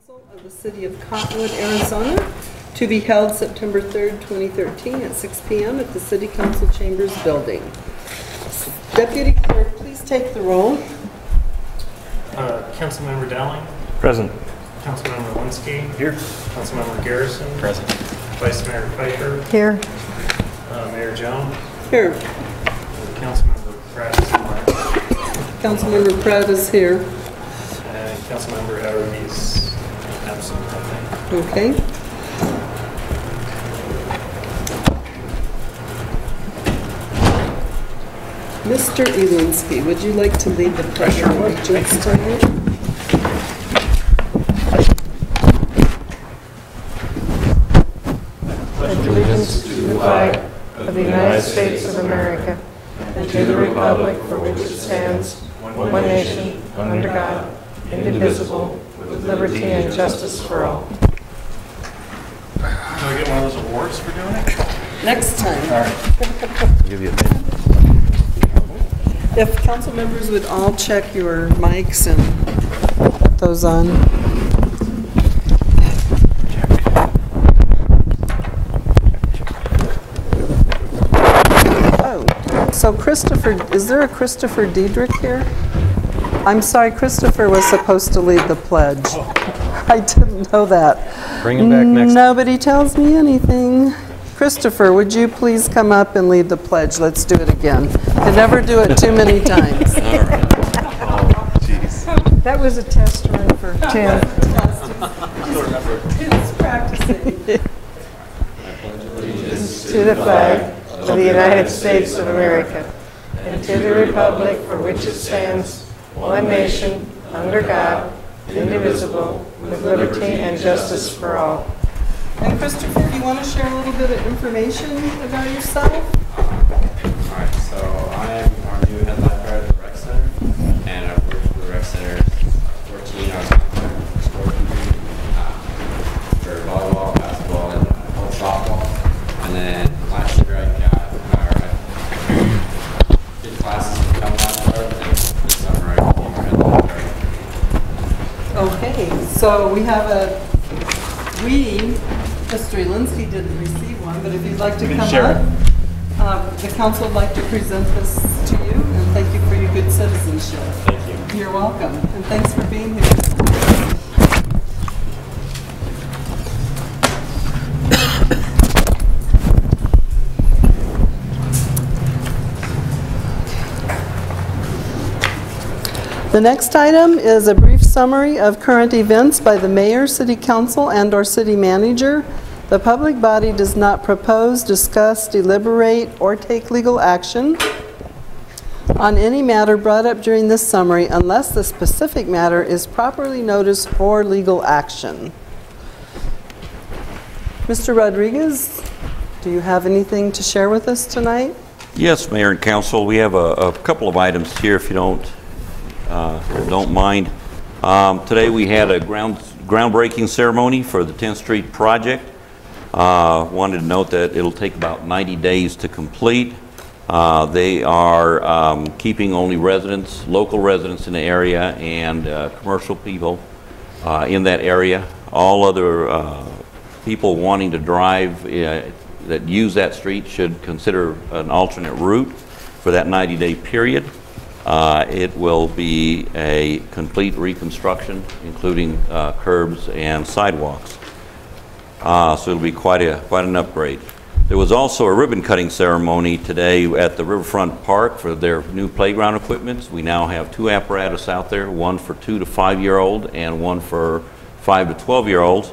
Council of the City of Cottonwood, Arizona, to be held September 3rd, 2013 at 6 p.m. at the City Council Chambers Building. Deputy Clerk, please take the roll. Councilmember Dowling. Present. Councilmember Linsky. Here. Councilmember Garrison. Present. Vice Mayor Pfeiffer. Here. Mayor Jones. Here. Councilmember Pratt is online. Councilmember Pratt is here. And Councilmember Howard is absent, I think. Okay. Mr. Elinsky, would you like to lead the Pledge of Allegiance tonight? Pledge allegiance to the flag of the United States of America and to the republic for which it stands, one nation, under God, indivisible, with liberty and justice for all. Do I get one of those awards for doing it? Next time. All right. Give you a minute. If council members would all check your mics and put those on. Oh, so Christopher, is there a Christopher Diedrich here? I'm sorry, Christopher was supposed to lead the pledge. I didn't know that. Bring him back next. Nobody tells me anything. Christopher, would you please come up and lead the pledge? Let's do it again. You never do it too many times. All right. Oh, jeez. That was a test run for Tim. Tim's practicing. To the flag of the United States of America and to the republic for which it stands, one nation, under God, indivisible, with liberty and justice for all. And Christopher, do you want to share a little bit of information about yourself? Alright, so I am our new head lifeguard at the rec center, and I've worked for the rec center 14 hours sport for volleyball, basketball, and softball. And then last year I did classes to become lifeguard, and this summer I became our head lifeguard. Okay, so we have Mr. Elinsky didn't receive one, but if you'd like to come up, the council would like to present this to you, and thank you for your good citizenship. Thank you. You're welcome, and thanks for being here. The next item is a brief summary of current events by the mayor, city council, and/or city manager. The public body does not propose, discuss, deliberate, or take legal action on any matter brought up during this summary unless the specific matter is properly noticed for legal action. Mr. Rodriguez, do you have anything to share with us tonight? Yes, Mayor and Council, we have a couple of items here if you don't mind. Today we had a groundbreaking ceremony for the 10th Street project. Wanted to note that it'll take about 90 days to complete. They are keeping only residents, local residents in the area and commercial people in that area. All other people wanting to drive that use that street should consider an alternate route for that 90-day period. It will be a complete reconstruction, including curbs and sidewalks. So it'll be quite an upgrade. There was also a ribbon cutting ceremony today at the Riverfront Park for their new playground equipment. We now have 2 apparatus out there, one for 2 to 5-year-old and one for 5 to 12-year-olds.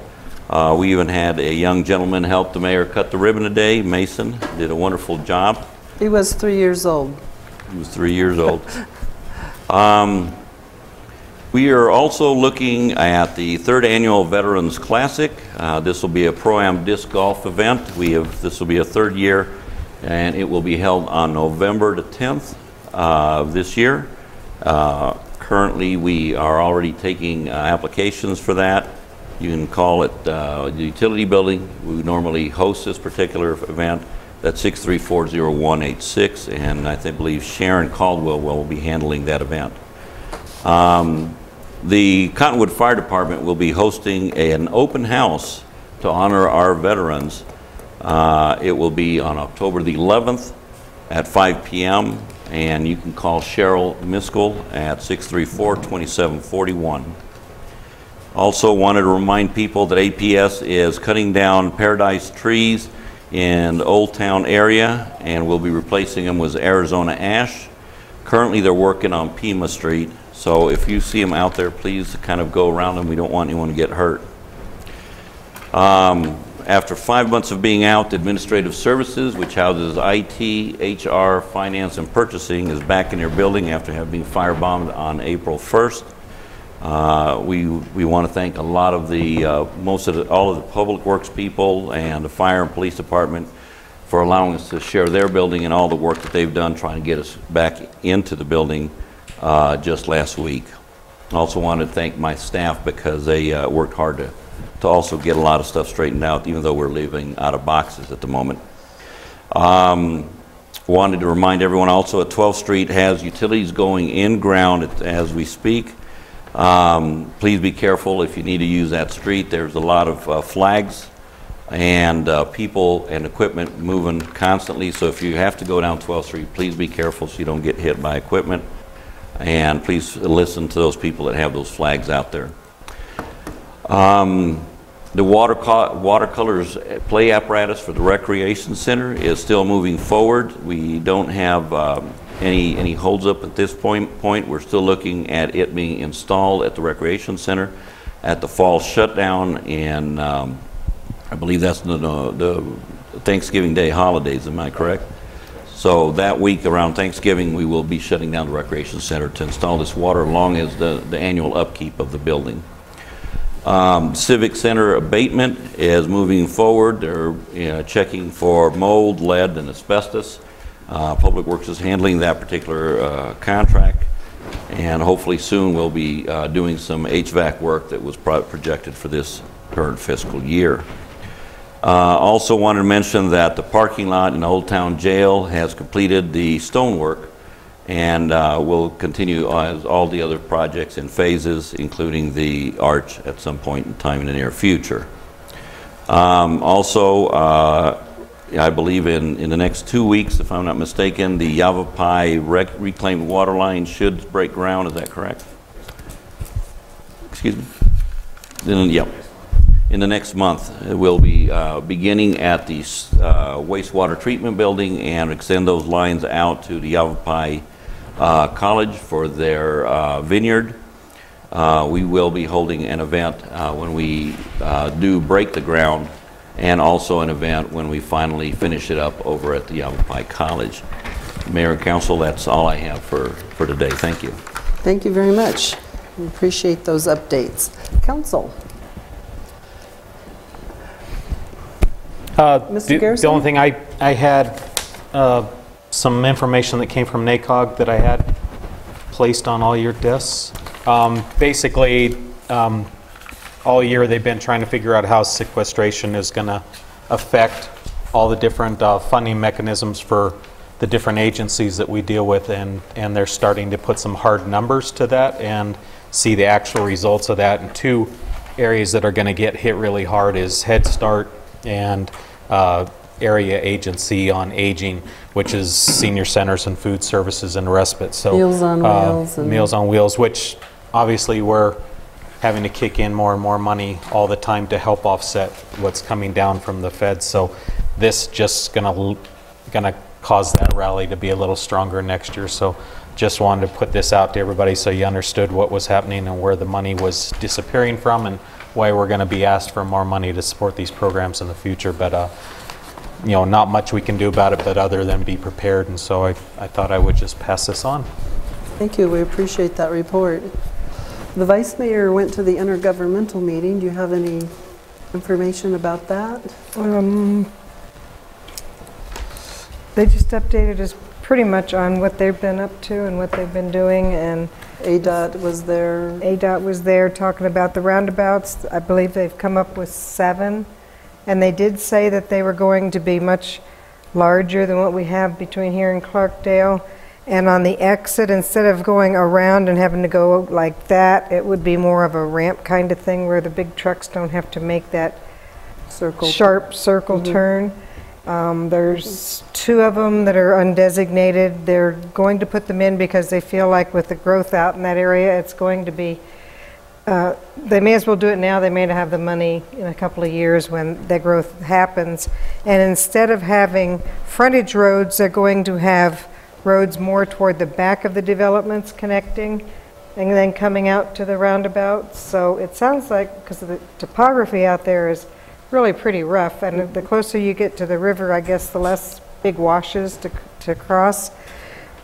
We even had a young gentleman help the mayor cut the ribbon today. Mason did a wonderful job. He was 3 years old. He was 3 years old. We are also looking at the 3rd Annual Veterans Classic. This will be a Pro-Am disc golf event. This will be a 3rd year, and it will be held on November the 10th this year. Currently, we are already taking applications for that. You can call it the utility building. We normally host this particular event. That's 6340186, and I believe Sharon Caldwell will be handling that event. The Cottonwood Fire Department will be hosting an open house to honor our veterans. It will be on October the 11th at 5 p.m. and you can call Cheryl Miskell at 634-2741. Also wanted to remind people that APS is cutting down paradise trees in the Old Town area and will be replacing them with Arizona ash. Currently they're working on Pima Street, so if you see them out there, please kind of go around them. We don't want anyone to get hurt. After 5 months of being out, Administrative Services, which houses IT, HR, Finance, and Purchasing, is back in their building after having been firebombed on April 1st. We want to thank a lot of the, all of the Public Works people and the Fire and Police Department for allowing us to share their building and all the work that they've done trying to get us back into the building just last week. I also want to thank my staff because they worked hard to also get a lot of stuff straightened out, even though we're living out of boxes at the moment. Wanted to remind everyone also that 12th Street has utilities going in ground as we speak. Please be careful if you need to use that street. There's a lot of flags and people and equipment moving constantly, so if you have to go down 12th Street, please be careful so you don't get hit by equipment, and please listen to those people that have those flags out there. The watercolors play apparatus for the Recreation Center is still moving forward. We don't have any holds up at this point. We're still looking at it being installed at the Recreation Center at the fall shutdown in, I believe that's the Thanksgiving Day holidays, am I correct? So that week around Thanksgiving, we will be shutting down the Recreation Center to install this water along as the annual upkeep of the building. Civic Center abatement is moving forward. They're checking for mold, lead, and asbestos. Public Works is handling that particular contract, and hopefully soon we'll be doing some HVAC work that was projected for this current fiscal year. Also wanted to mention that the parking lot in Old Town Jail has completed the stonework, and we'll continue as all the other projects in phases, including the arch at some point in time in the near future. I believe in the next 2 weeks, if I'm not mistaken, the Yavapai reclaimed water line should break ground. Is that correct? Excuse me? Yeah. In the next month, we'll be beginning at the wastewater treatment building and extend those lines out to the Yavapai College for their vineyard. We will be holding an event when we do break the ground, and also an event when we finally finish it up over at the Yavapai College. Mayor and Council, that's all I have for today. Thank you. Thank you very much. We appreciate those updates. Council. Mr. Garrison? The only thing I had some information that came from NACOG that I had placed on all your desks. Basically, all year they've been trying to figure out how sequestration is going to affect all the different funding mechanisms for the different agencies that we deal with, and they're starting to put some hard numbers to that and see the actual results of that. And two areas that are going to get hit really hard is Head Start and Area Agency on Aging, which is senior centers and food services and respite. So Meals on Wheels. Meals on Wheels, which obviously we're having to kick in more and more money all the time to help offset what's coming down from the feds. So this just gonna cause that rally to be a little stronger next year. So just wanted to put this out to everybody so you understood what was happening and where the money was disappearing from and why we're going to be asked for more money to support these programs in the future. But you know, not much we can do about it but other than be prepared, and so I thought I would just pass this on. Thank you. We appreciate that report. The Vice Mayor went to the intergovernmental meeting. Do you have any information about that? They just updated us pretty much on what they've been up to and what they've been doing, and ADOT was there. ADOT was there talking about the roundabouts. I believe they've come up with 7, and they did say that they were going to be much larger than what we have between here and Clarkdale, And on the exit, instead of going around and having to go like that, it would be more of a ramp kind of thing where the big trucks don't have to make that sharp circle turn. There's 2 of them that are undesignated. They're going to put them in because they feel like with the growth out in that area, it's going to be, they may as well do it now. They may not have the money in a couple of years when that growth happens. And instead of having frontage roads, they're going to have roads more toward the back of the developments connecting and then coming out to the roundabouts. So it sounds like, because the topography out there is really pretty rough, and the closer you get to the river, I guess the less big washes to cross.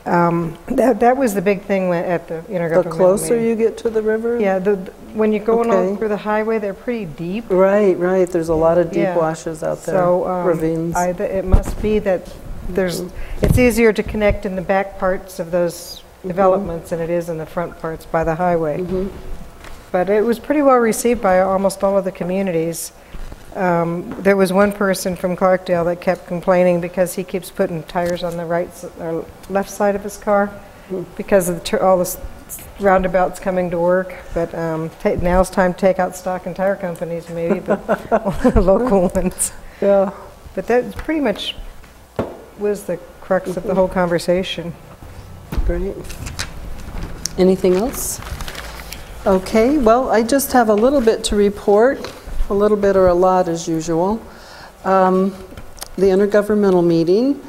That was the big thing at the intergovernmental The closer meeting. you get to the river? Yeah, when you're going Okay. on through the highway, they're pretty deep. Right, right. There's a lot of deep Yeah. washes out there, So ravines. it must be that it's easier to connect in the back parts of those developments than it is in the front parts by the highway. But it was pretty well received by almost all of the communities. There was one person from Clarkdale that kept complaining because he keeps putting tires on the or left side of his car because of all the roundabouts coming to work. But now's time to take out stock in tire companies, maybe, but local ones. Yeah. But that pretty much was the crux of the whole conversation. Great. Anything else? Okay, well, I just have a little bit to report, a little bit or a lot as usual. The intergovernmental meeting.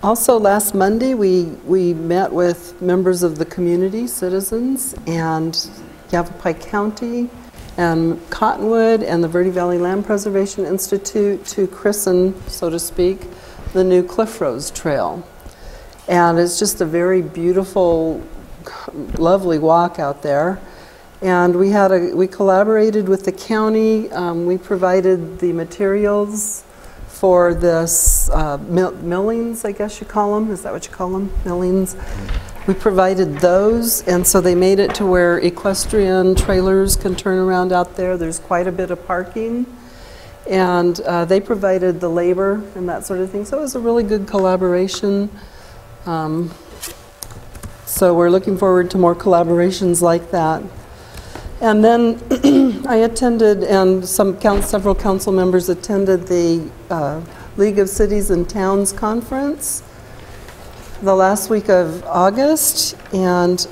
Also last Monday, we met with members of the community, citizens, and Yavapai County and Cottonwood and the Verde Valley Land Preservation Institute to christen, so to speak, the new Cliff Rose Trail. And it's just a very beautiful, lovely walk out there. And we collaborated with the county. We provided the materials for this millings, I guess you call them. Is that what you call them? Millings. We provided those, and so they made it to where equestrian trailers can turn around out there. There's quite a bit of parking. And they provided the labor and that sort of thing. So it was a really good collaboration. So we're looking forward to more collaborations like that. And then I attended, and several council members attended the League of Cities and Towns Conference the last week of August, and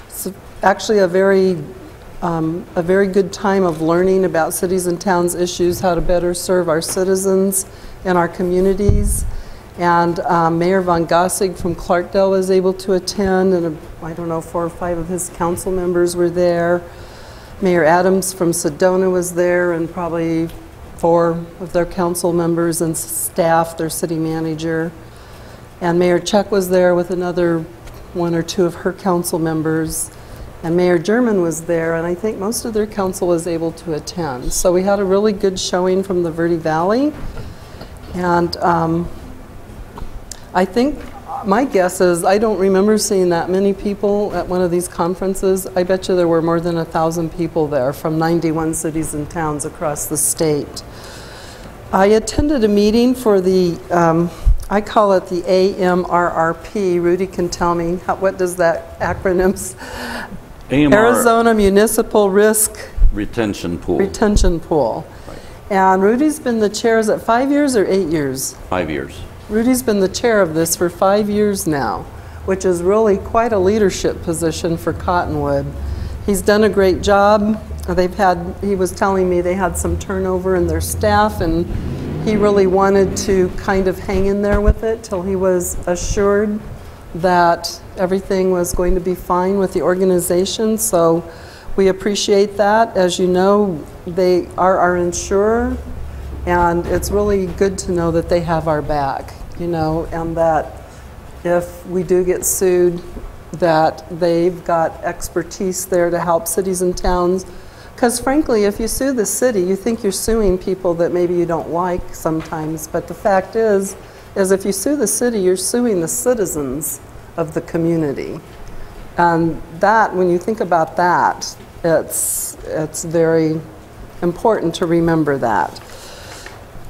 it's actually a very good time of learning about cities and towns issues, how to better serve our citizens and our communities. And Mayor Von Gossig from Clarkdale was able to attend, and I don't know, 4 or 5 of his council members were there. Mayor Adams from Sedona was there, and probably 4 of their council members and staff, their city manager. And Mayor Chuck was there with another 1 or 2 of her council members. And Mayor German was there, and I think most of their council was able to attend. So we had a really good showing from the Verde Valley. And I think, my guess is, I don't remember seeing that many people at one of these conferences. I bet you there were more than 1,000 people there from 91 cities and towns across the state. I attended a meeting for the, I call it the AMRRP. Rudy can tell me, what does that acronym? Arizona Municipal Risk Retention Pool. Retention Pool. Right. And Rudy's been the chair, is it 5 years or 8 years? 5 years. Rudy's been the chair of this for 5 years now, which is really quite a leadership position for Cottonwood. He's done a great job. He was telling me they had some turnover in their staff, and he really wanted to kind of hang in there with it till he was assured that everything was going to be fine with the organization. So we appreciate that. As you know, they are our insurer, and it's really good to know that they have our back, you know, and that if we do get sued, that they've got expertise there to help cities and towns. Because frankly, if you sue the city, you think you're suing people that maybe you don't like sometimes, but the fact is if you sue the city, you're suing the citizens of the community. And that, when you think about that, it's very important to remember that.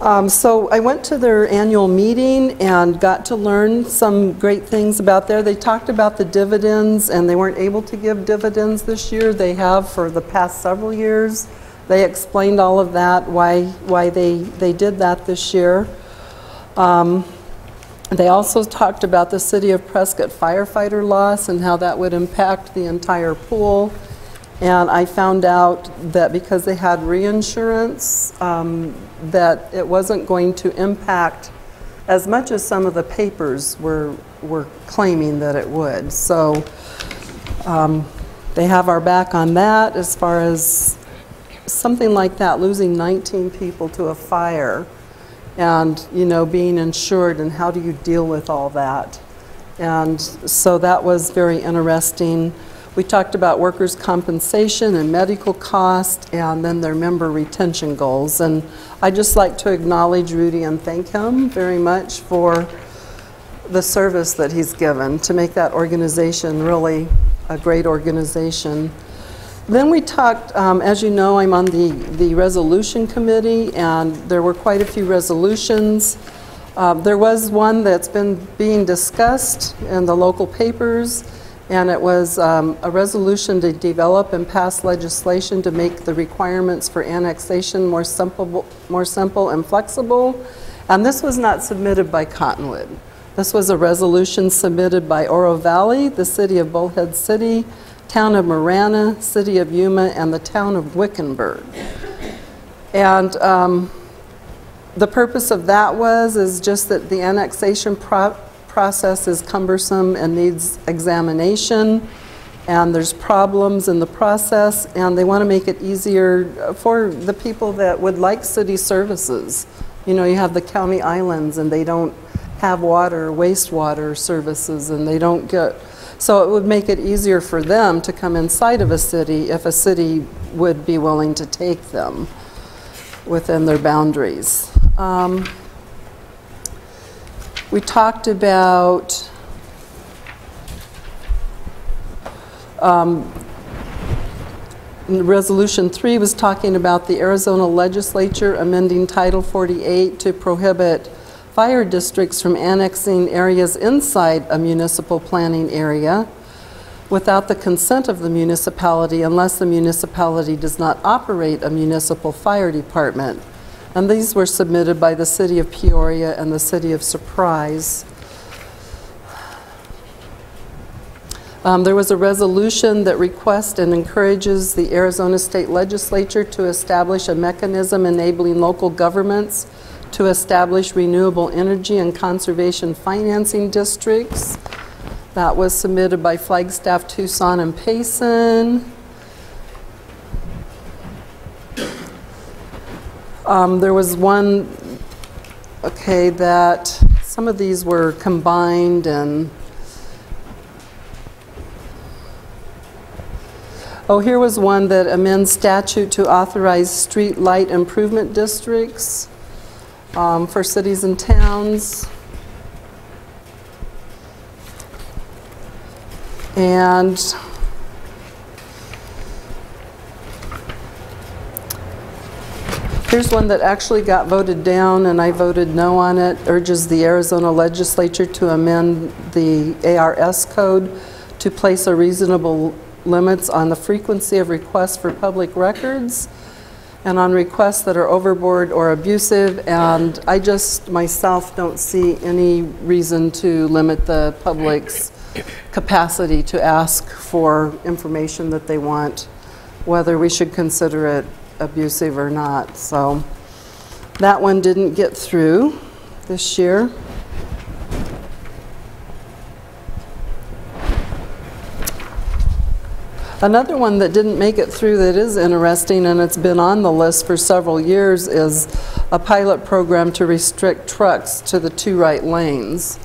So I went to their annual meeting and got to learn some great things about there. They talked about the dividends, and they weren't able to give dividends this year. They have for the past several years. They explained all of that, why they did that this year. They also talked about the City of Prescott firefighter loss and how that would impact the entire pool. And I found out that because they had reinsurance, that it wasn't going to impact as much as some of the papers were claiming that it would. So they have our back on that as far as something like that, losing 19 people to a fire and, you know, being insured, and how do you deal with all that? And so that was very interesting. We talked about workers' compensation and medical cost, and then their member retention goals. And I'd just like to acknowledge Rudy and thank him very much for the service that he's given to make that organization really a great organization. Then we talked, as you know, I'm on the resolution committee, and there were quite a few resolutions. There was one that's been being discussed in the local papers, and it was a resolution to develop and pass legislation to make the requirements for annexation more simple and flexible. And this was not submitted by Cottonwood. This was a resolution submitted by Oro Valley, the City of Bullhead City, Town of Marana, City of Yuma, and the Town of Wickenburg. And the purpose of that is just that the annexation process is cumbersome and needs examination, and there's problems in the process, and they want to make it easier for the people that would like city services. You know, you have the county islands, and they don't have water, wastewater services, and they don't get, so it would make it easier for them to come inside of a city if a city would be willing to take them within their boundaries. We talked about Resolution 3 was talking about the Arizona legislature amending Title 48 to prohibit fire districts from annexing areas inside a municipal planning area without the consent of the municipality unless the municipality does not operate a municipal fire department. And these were submitted by the City of Peoria and the City of Surprise. There was a resolution that requests and encourages the Arizona State Legislature to establish a mechanism enabling local governments to establish renewable energy and conservation financing districts. That was submitted by Flagstaff, Tucson, and Payson. There was one, okay, that some of these were combined, and oh, here was one that amends statute to authorize street light improvement districts for cities and towns. And here's one that actually got voted down, and I voted no on it. Urges the Arizona legislature to amend the ARS code to place a reasonable limits on the frequency of requests for public records and on requests that are overboard or abusive. And I just myself don't see any reason to limit the public's capacity to ask for information that they want, whether we should consider it abusive or not. So that one didn't get through this year. Another one that didn't make it through that is interesting, and it's been on the list for several years, is a pilot program to restrict trucks to the 2 right lanes.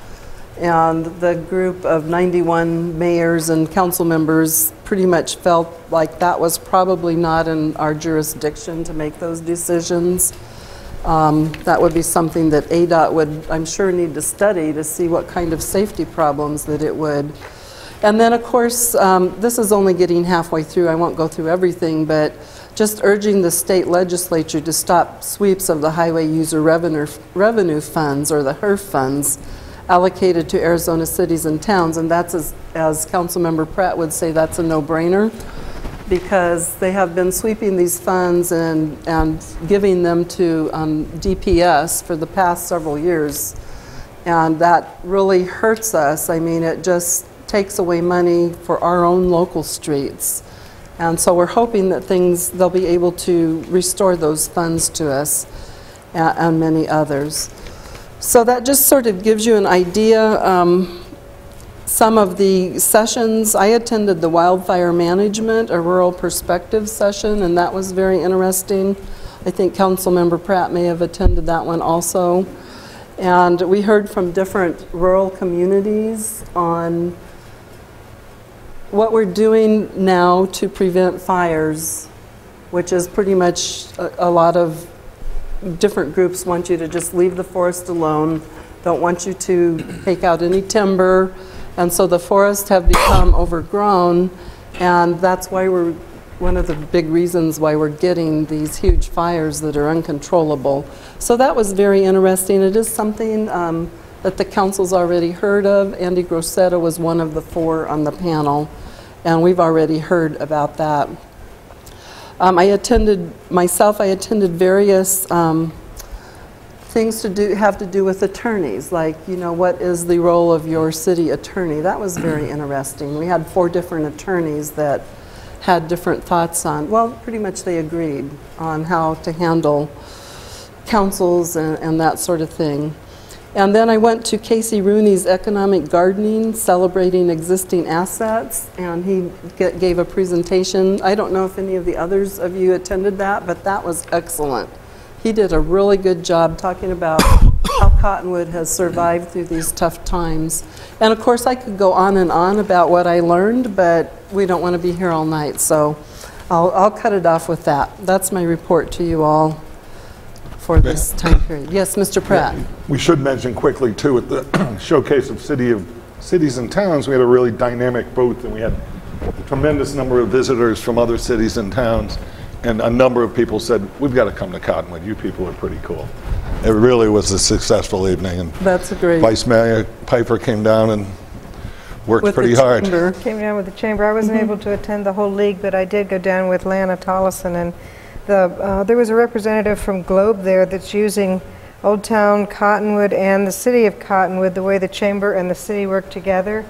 And the group of 91 mayors and council members pretty much felt like that was probably not in our jurisdiction to make those decisions. That would be something that ADOT would, I'm sure, need to study to see what kind of safety problems that it would. And then, of course, this is only getting halfway through. I won't go through everything, but just urging the state legislature to stop sweeps of the highway user revenue funds, or the HERF funds, allocated to Arizona cities and towns. And that's, as Councilmember Pratt would say, that's a no-brainer, because they have been sweeping these funds and giving them to DPS for the past several years. And that really hurts us. I mean, it just takes away money for our own local streets. And so we're hoping that they'll be able to restore those funds to us and many others. So that just sort of gives you an idea. Some of the sessions, I attended the Wildfire Management, a Rural Perspective session, and that was very interesting. I think Councilmember Pratt may have attended that one also. And we heard from different rural communities on what we're doing now to prevent fires, which is pretty much a lot of different groups want you to just leave the forest alone, don't want you to take out any timber, and so the forests have become overgrown, and that's why one of the big reasons why we're getting these huge fires that are uncontrollable. So that was very interesting. It is something that the council's already heard of. Andy Grosetta was one of the 4 on the panel, and we've already heard about that. I attended various things have to do with attorneys, like, you know, what is the role of your city attorney? That was very interesting. We had 4 different attorneys that had different thoughts on, well, pretty much they agreed on how to handle councils and that sort of thing. And then I went to Casey Rooney's Economic Gardening, Celebrating Existing Assets, and he gave a presentation. I don't know if any of the others of you attended that, but that was excellent. He did a really good job talking about how Cottonwood has survived through these tough times. And of course, I could go on and on about what I learned, but we don't want to be here all night, so I'll cut it off with that. That's my report to you all for this time period. Yes, Mr. Pratt. We should mention quickly, too, at the Showcase of Cities and Towns, we had a really dynamic booth, and we had a tremendous number of visitors from other cities and towns, and a number of people said, we've got to come to Cottonwood. You people are pretty cool. It really was a successful evening, and that's a great. Vice Mayor Piper came down and worked pretty hard. Came down with the chamber. I wasn't able to attend the whole league, but I did go down with Lana Tollison, and there was a representative from Globe there that's using Old Town Cottonwood and the city of Cottonwood, the way the chamber and the city work together.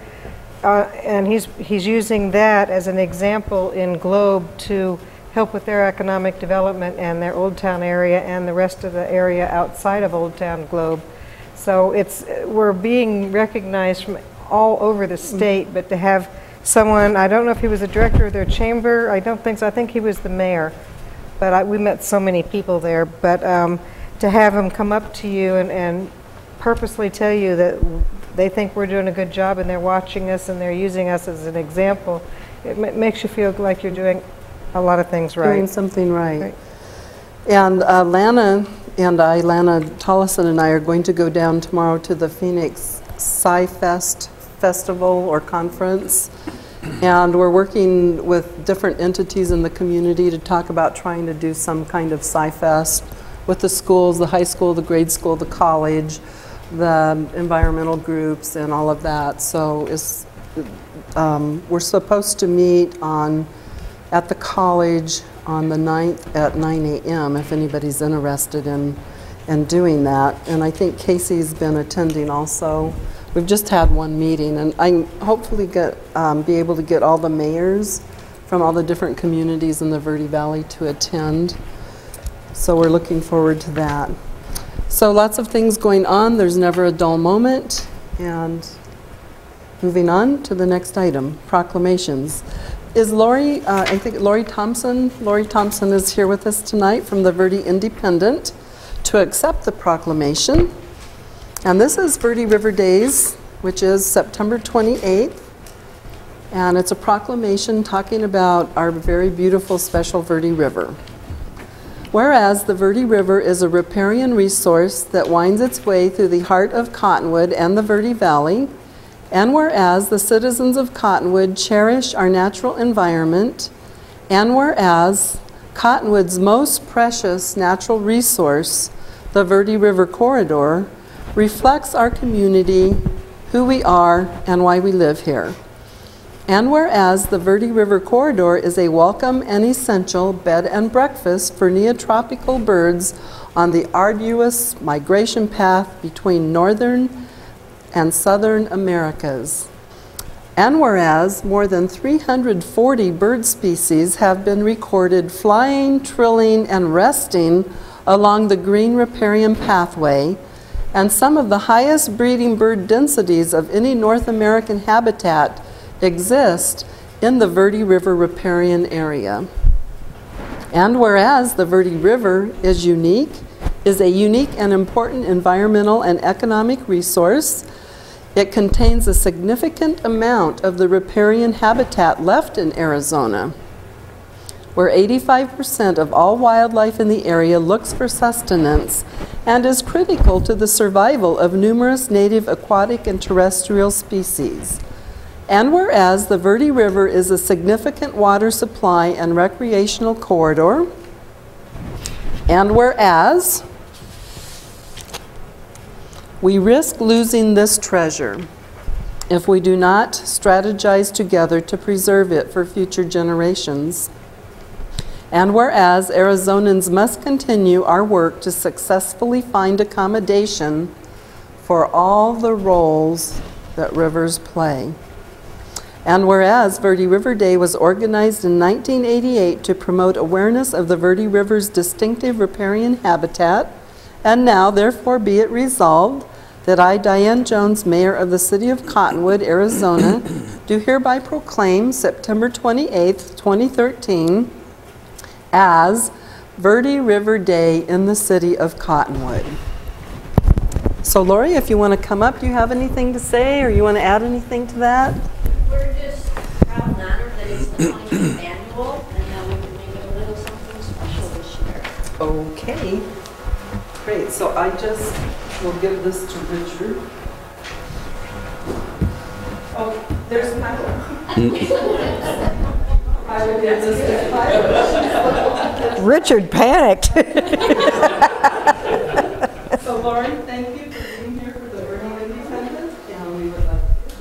And he's using that as an example in Globe to help with their economic development and their Old Town area and the rest of the area outside of Old Town Globe. So we're being recognized from all over the state, but to have someone, I don't know if he was the director of their chamber, I don't think so, I think he was the mayor, but we met so many people there, but to have him come up to you and purposely tell you that they think we're doing a good job and they're watching us and they're using us as an example, it makes you feel like you're doing a lot of things right. Doing something right. And Lana Tollison and I are going to go down tomorrow to the Phoenix Sci-Fest Festival or conference. And we're working with different entities in the community to talk about trying to do some kind of Sci-Fest with the schools, the high school, the grade school, the college, the environmental groups, and all of that. So we're supposed to meet at the college on the 9th at 9 a.m. if anybody's interested in doing that. And I think Casey's been attending also. We've just had one meeting, and I hopefully be able to get all the mayors from all the different communities in the Verde Valley to attend. So we're looking forward to that. So lots of things going on. There's never a dull moment. And moving on to the next item, proclamations. Is Lori, I think Lori Thompson is here with us tonight from the Verde Independent to accept the proclamation. And this is Verde River Days, which is September 28th. And it's a proclamation talking about our very beautiful special Verde River. Whereas the Verde River is a riparian resource that winds its way through the heart of Cottonwood and the Verde Valley, and whereas the citizens of Cottonwood cherish our natural environment, and whereas Cottonwood's most precious natural resource, the Verde River Corridor, reflects our community, who we are, and why we live here. And whereas the Verde River Corridor is a welcome and essential bed and breakfast for neotropical birds on the arduous migration path between northern and southern Americas. And whereas more than 340 bird species have been recorded flying, trilling, and resting along the green riparian pathway, and some of the highest breeding bird densities of any North American habitat exist in the Verde River riparian area. And whereas the Verde River is a unique and important environmental and economic resource, it contains a significant amount of the riparian habitat left in Arizona, where 85% of all wildlife in the area looks for sustenance and is critical to the survival of numerous native aquatic and terrestrial species. And whereas the Verde River is a significant water supply and recreational corridor, and whereas we risk losing this treasure if we do not strategize together to preserve it for future generations. And whereas Arizonans must continue our work to successfully find accommodation for all the roles that rivers play. And whereas Verde River Day was organized in 1988 to promote awareness of the Verde River's distinctive riparian habitat, and now therefore be it resolved that I, Diane Jones, Mayor of the City of Cottonwood, Arizona, do hereby proclaim September 28th, 2013 as Verde River Day in the City of Cottonwood. So Lori, if you want to come up, do you have anything to say or you want to add anything to that? We're just proud and honored that it's the 25th annual, and that we can make it a little something special this year. Okay, great. So I just will give this to Richard. Oh, there's Tyler. I will give this to Tyler. Richard panicked. So Lori, thank you for being here for the Verde Independence, and we would like to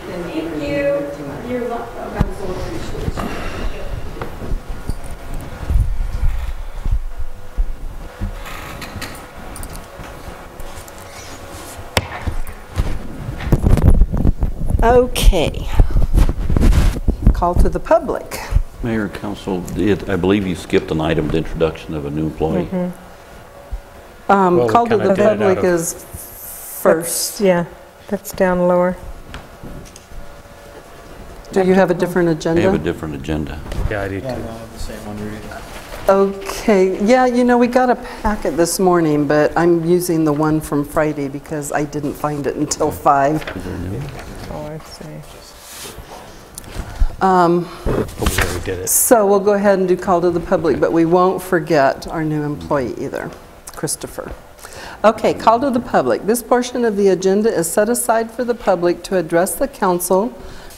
Thank you. You're welcome. I'm so appreciative. Okay. Call to the public. Mayor and Council, I believe you skipped an item, the introduction of a new employee. Well, we Call to kinda the did it out public of- is first. Yeah, that's down lower. Do you have a different I agenda? have a different agenda. Yeah, I do too. The same one, Rudy. Okay, yeah, you know, we got a packet this morning, but I'm using the one from Friday because I didn't find it until 5. Oh, I see. Hope we already did it. So we'll go ahead and do call to the public, but we won't forget our new employee either, Christopher. Okay, call to the public. This portion of the agenda is set aside for the public to address the council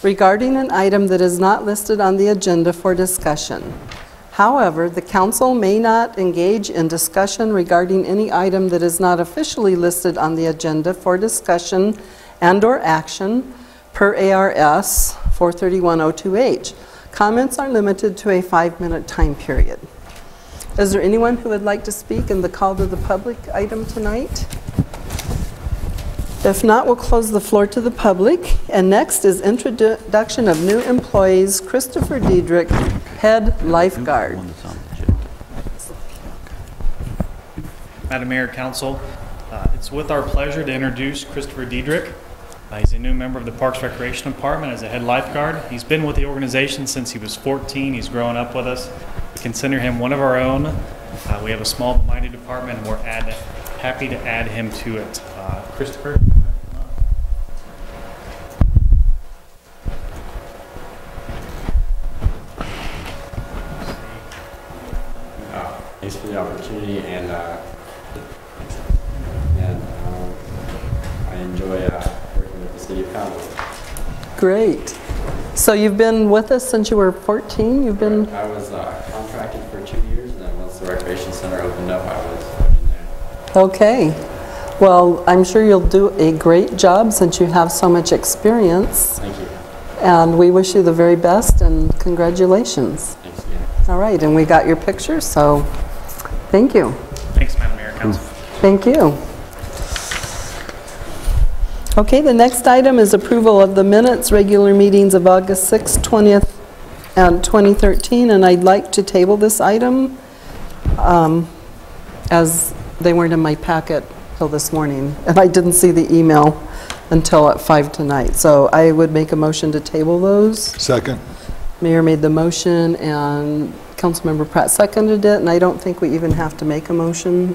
regarding an item that is not listed on the agenda for discussion. However, the council may not engage in discussion regarding any item that is not officially listed on the agenda for discussion and/or action per ARS 43102H. Comments are limited to a 5-minute time period. Is there anyone who would like to speak in the call to the public item tonight? If not, we'll close the floor to the public. And next is introduction of new employees, Christopher Diedrich, head lifeguard. One that's on the agenda. Madam Mayor, Council, it's with our pleasure to introduce Christopher Diedrich. He's a new member of the Parks Recreation Department as a head lifeguard. He's been with the organization since he was 14. He's grown up with us. We consider him one of our own. We have a small but mighty department, and we're happy to add him to it. Christopher? Thanks for the opportunity, and Great. So you've been with us since you were 14? You've been... I was contracted for 2 years, and then once the recreation center opened up, I was working there. Okay. Well, I'm sure you'll do a great job since you have so much experience. Thank you. And we wish you the very best and congratulations. Thanks again. All right, and we got your picture, so thank you. Thanks, Madam Mayor, Council. Thank you. Okay, the next item is approval of the minutes, regular meetings of August 6th, 20th, and 2013, and I'd like to table this item as they weren't in my packet till this morning, and I didn't see the email until at 5 tonight. So I would make a motion to table those. Second. Mayor made the motion and Councilmember Pratt seconded it, and I don't think we even have to make a motion,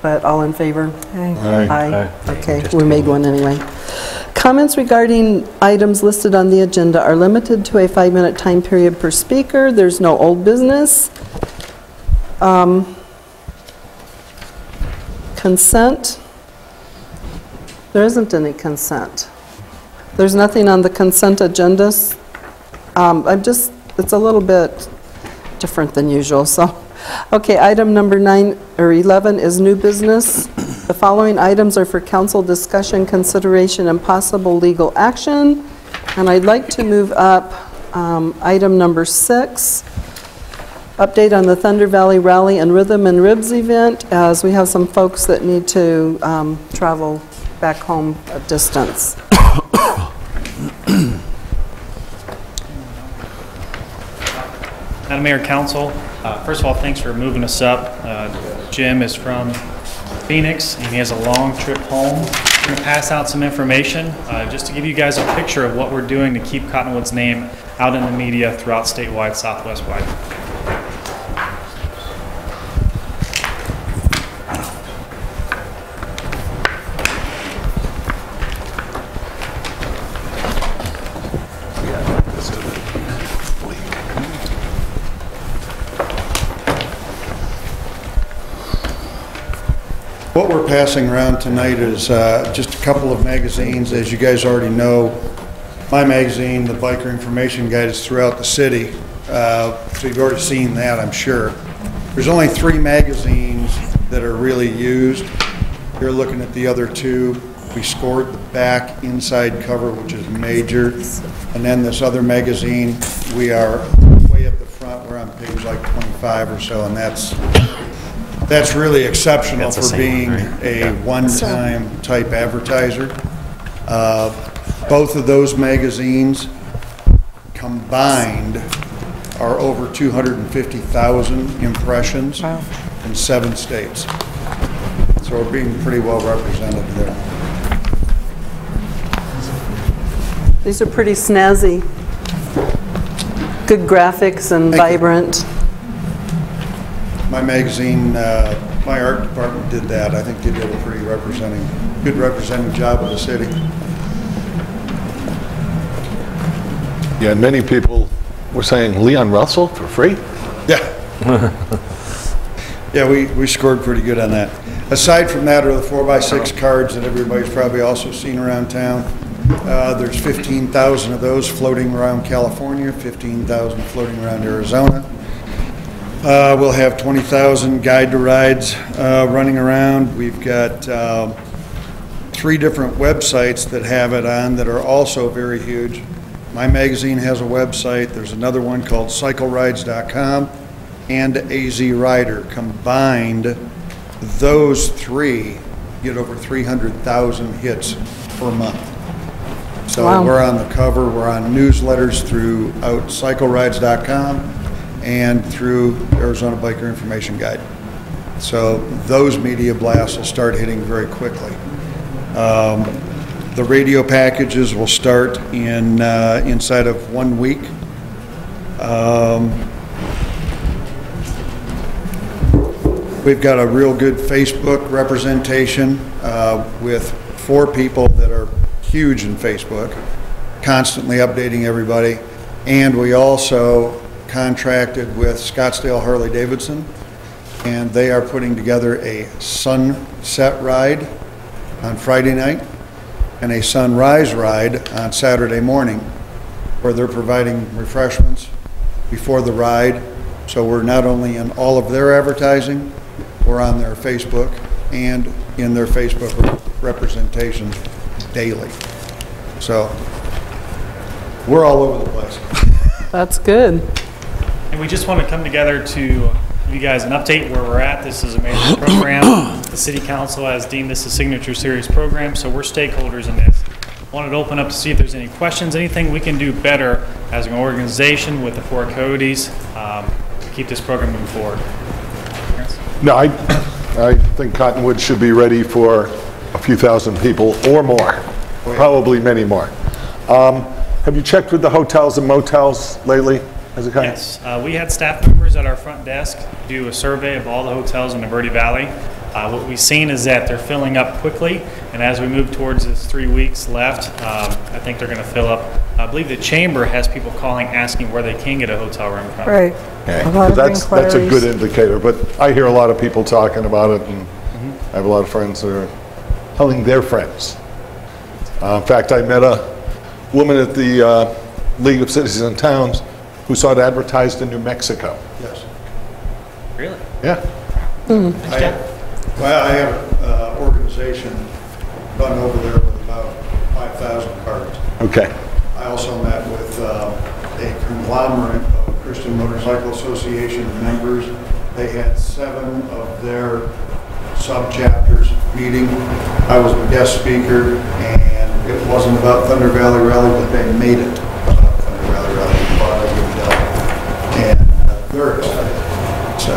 but all in favor? Aye. Okay, we made one anyway. Comments regarding items listed on the agenda are limited to a 5-minute time period per speaker. There's no old business. Consent. There isn't any consent. There's nothing on the consent agendas. It's a little bit different than usual, so. Okay, item number 9 or 11 is new business. The following items are for council discussion, consideration, and possible legal action. And I'd like to move up item number 6, update on the Thunder Valley Rally and Rhythm and Ribs event, as we have some folks that need to travel back home a distance. Madam Mayor, Council, first of all, thanks for moving us up. Jim is from Phoenix, and he has a long trip home. I'm going to pass out some information just to give you guys a picture of what we're doing to keep Cottonwood's name out in the media throughout statewide, Southwest-wide. What we're passing around tonight is just a couple of magazines. As you guys already know, my magazine, the Biker Information Guide, is throughout the city. So you've already seen that, I'm sure. There's only 3 magazines that are really used. You're looking at the other 2. We scored the back inside cover, which is major. And then this other magazine, we are way up the front. We're on page like 25 or so, and that's really exceptional for being a one-time type advertiser. Both of those magazines combined are over 250,000 impressions in 7 states. So we're being pretty well represented there. These are pretty snazzy. Good graphics and vibrant. My magazine, my art department did that. I think they did a pretty good representing job of the city. Yeah, and many people were saying Leon Russell for free? Yeah. Yeah, we scored pretty good on that. Aside from that are the 4x6 cards that everybody's probably also seen around town. There's 15,000 of those floating around California, 15,000 floating around Arizona. We'll have 20,000 guide to rides running around. We've got 3 different websites that have it on that are also very huge. My magazine has a website. There's another one called CycleRides.com and AZ Rider. Combined, those 3 get over 300,000 hits per month. So we're on the cover. We're on newsletters throughout CycleRides.com and through Arizona Biker Information Guide. So those media blasts will start hitting very quickly. The radio packages will start in inside of 1 week. We've got a real good Facebook representation with 4 people that are huge in Facebook, constantly updating everybody. And we also contracted with Scottsdale Harley Davidson, and they are putting together a sunset ride on Friday night. and a sunrise ride on Saturday morning, where they're providing refreshments before the ride. So we're not only in all of their advertising, we're on their Facebook and in their Facebook representations daily. So we're all over the place. That's good. And we just want to come together to give you guys an update where we're at. This is a major program. The City Council has deemed this a signature series program, so we're stakeholders in this. Wanted to open up to see if there's any questions, anything we can do better as an organization with the Four Coyotes to keep this program moving forward. No, I think Cottonwood should be ready for a few thousand people or more, probably many more. Have you checked with the hotels and motels lately, Hezekiah? Yes, we had staff members at our front desk do a survey of all the hotels in the Verde Valley. What we've seen is that they're filling up quickly, and as we move towards this 3 weeks left, I think they're going to fill up. I believe the Chamber has people calling asking where they can get a hotel room from. Right. Yeah. A lot of That's a inquiries. good indicator, but I hear a lot of people talking about it, and I have a lot of friends that are telling their friends. In fact, I met a woman at the League of Cities and Towns who saw it advertised in New Mexico. Yes. Really? Yeah. I have an organization run over there with about 5,000 cards. Okay. I also met with a conglomerate of Christian Motorcycle Association members. They had 7 of their sub-chapters meeting. I was a guest speaker, and it wasn't about Thunder Valley Rally, but they made it about Thunder Valley Rally. And they're excited. So.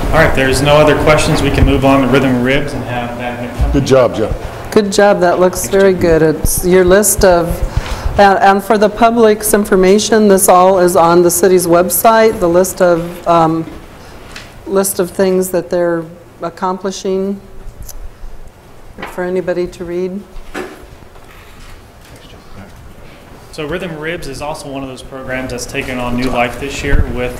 All right, if there's no other questions, we can move on to Rhythm and Ribs and have that. Good job, Joe. Good job. That looks very good. It's your list of, and for the public's information, this all is on the city's website, the list of things that they're accomplishing for anybody to read. So Rhythm and Ribs is also one of those programs that's taken on new life this year with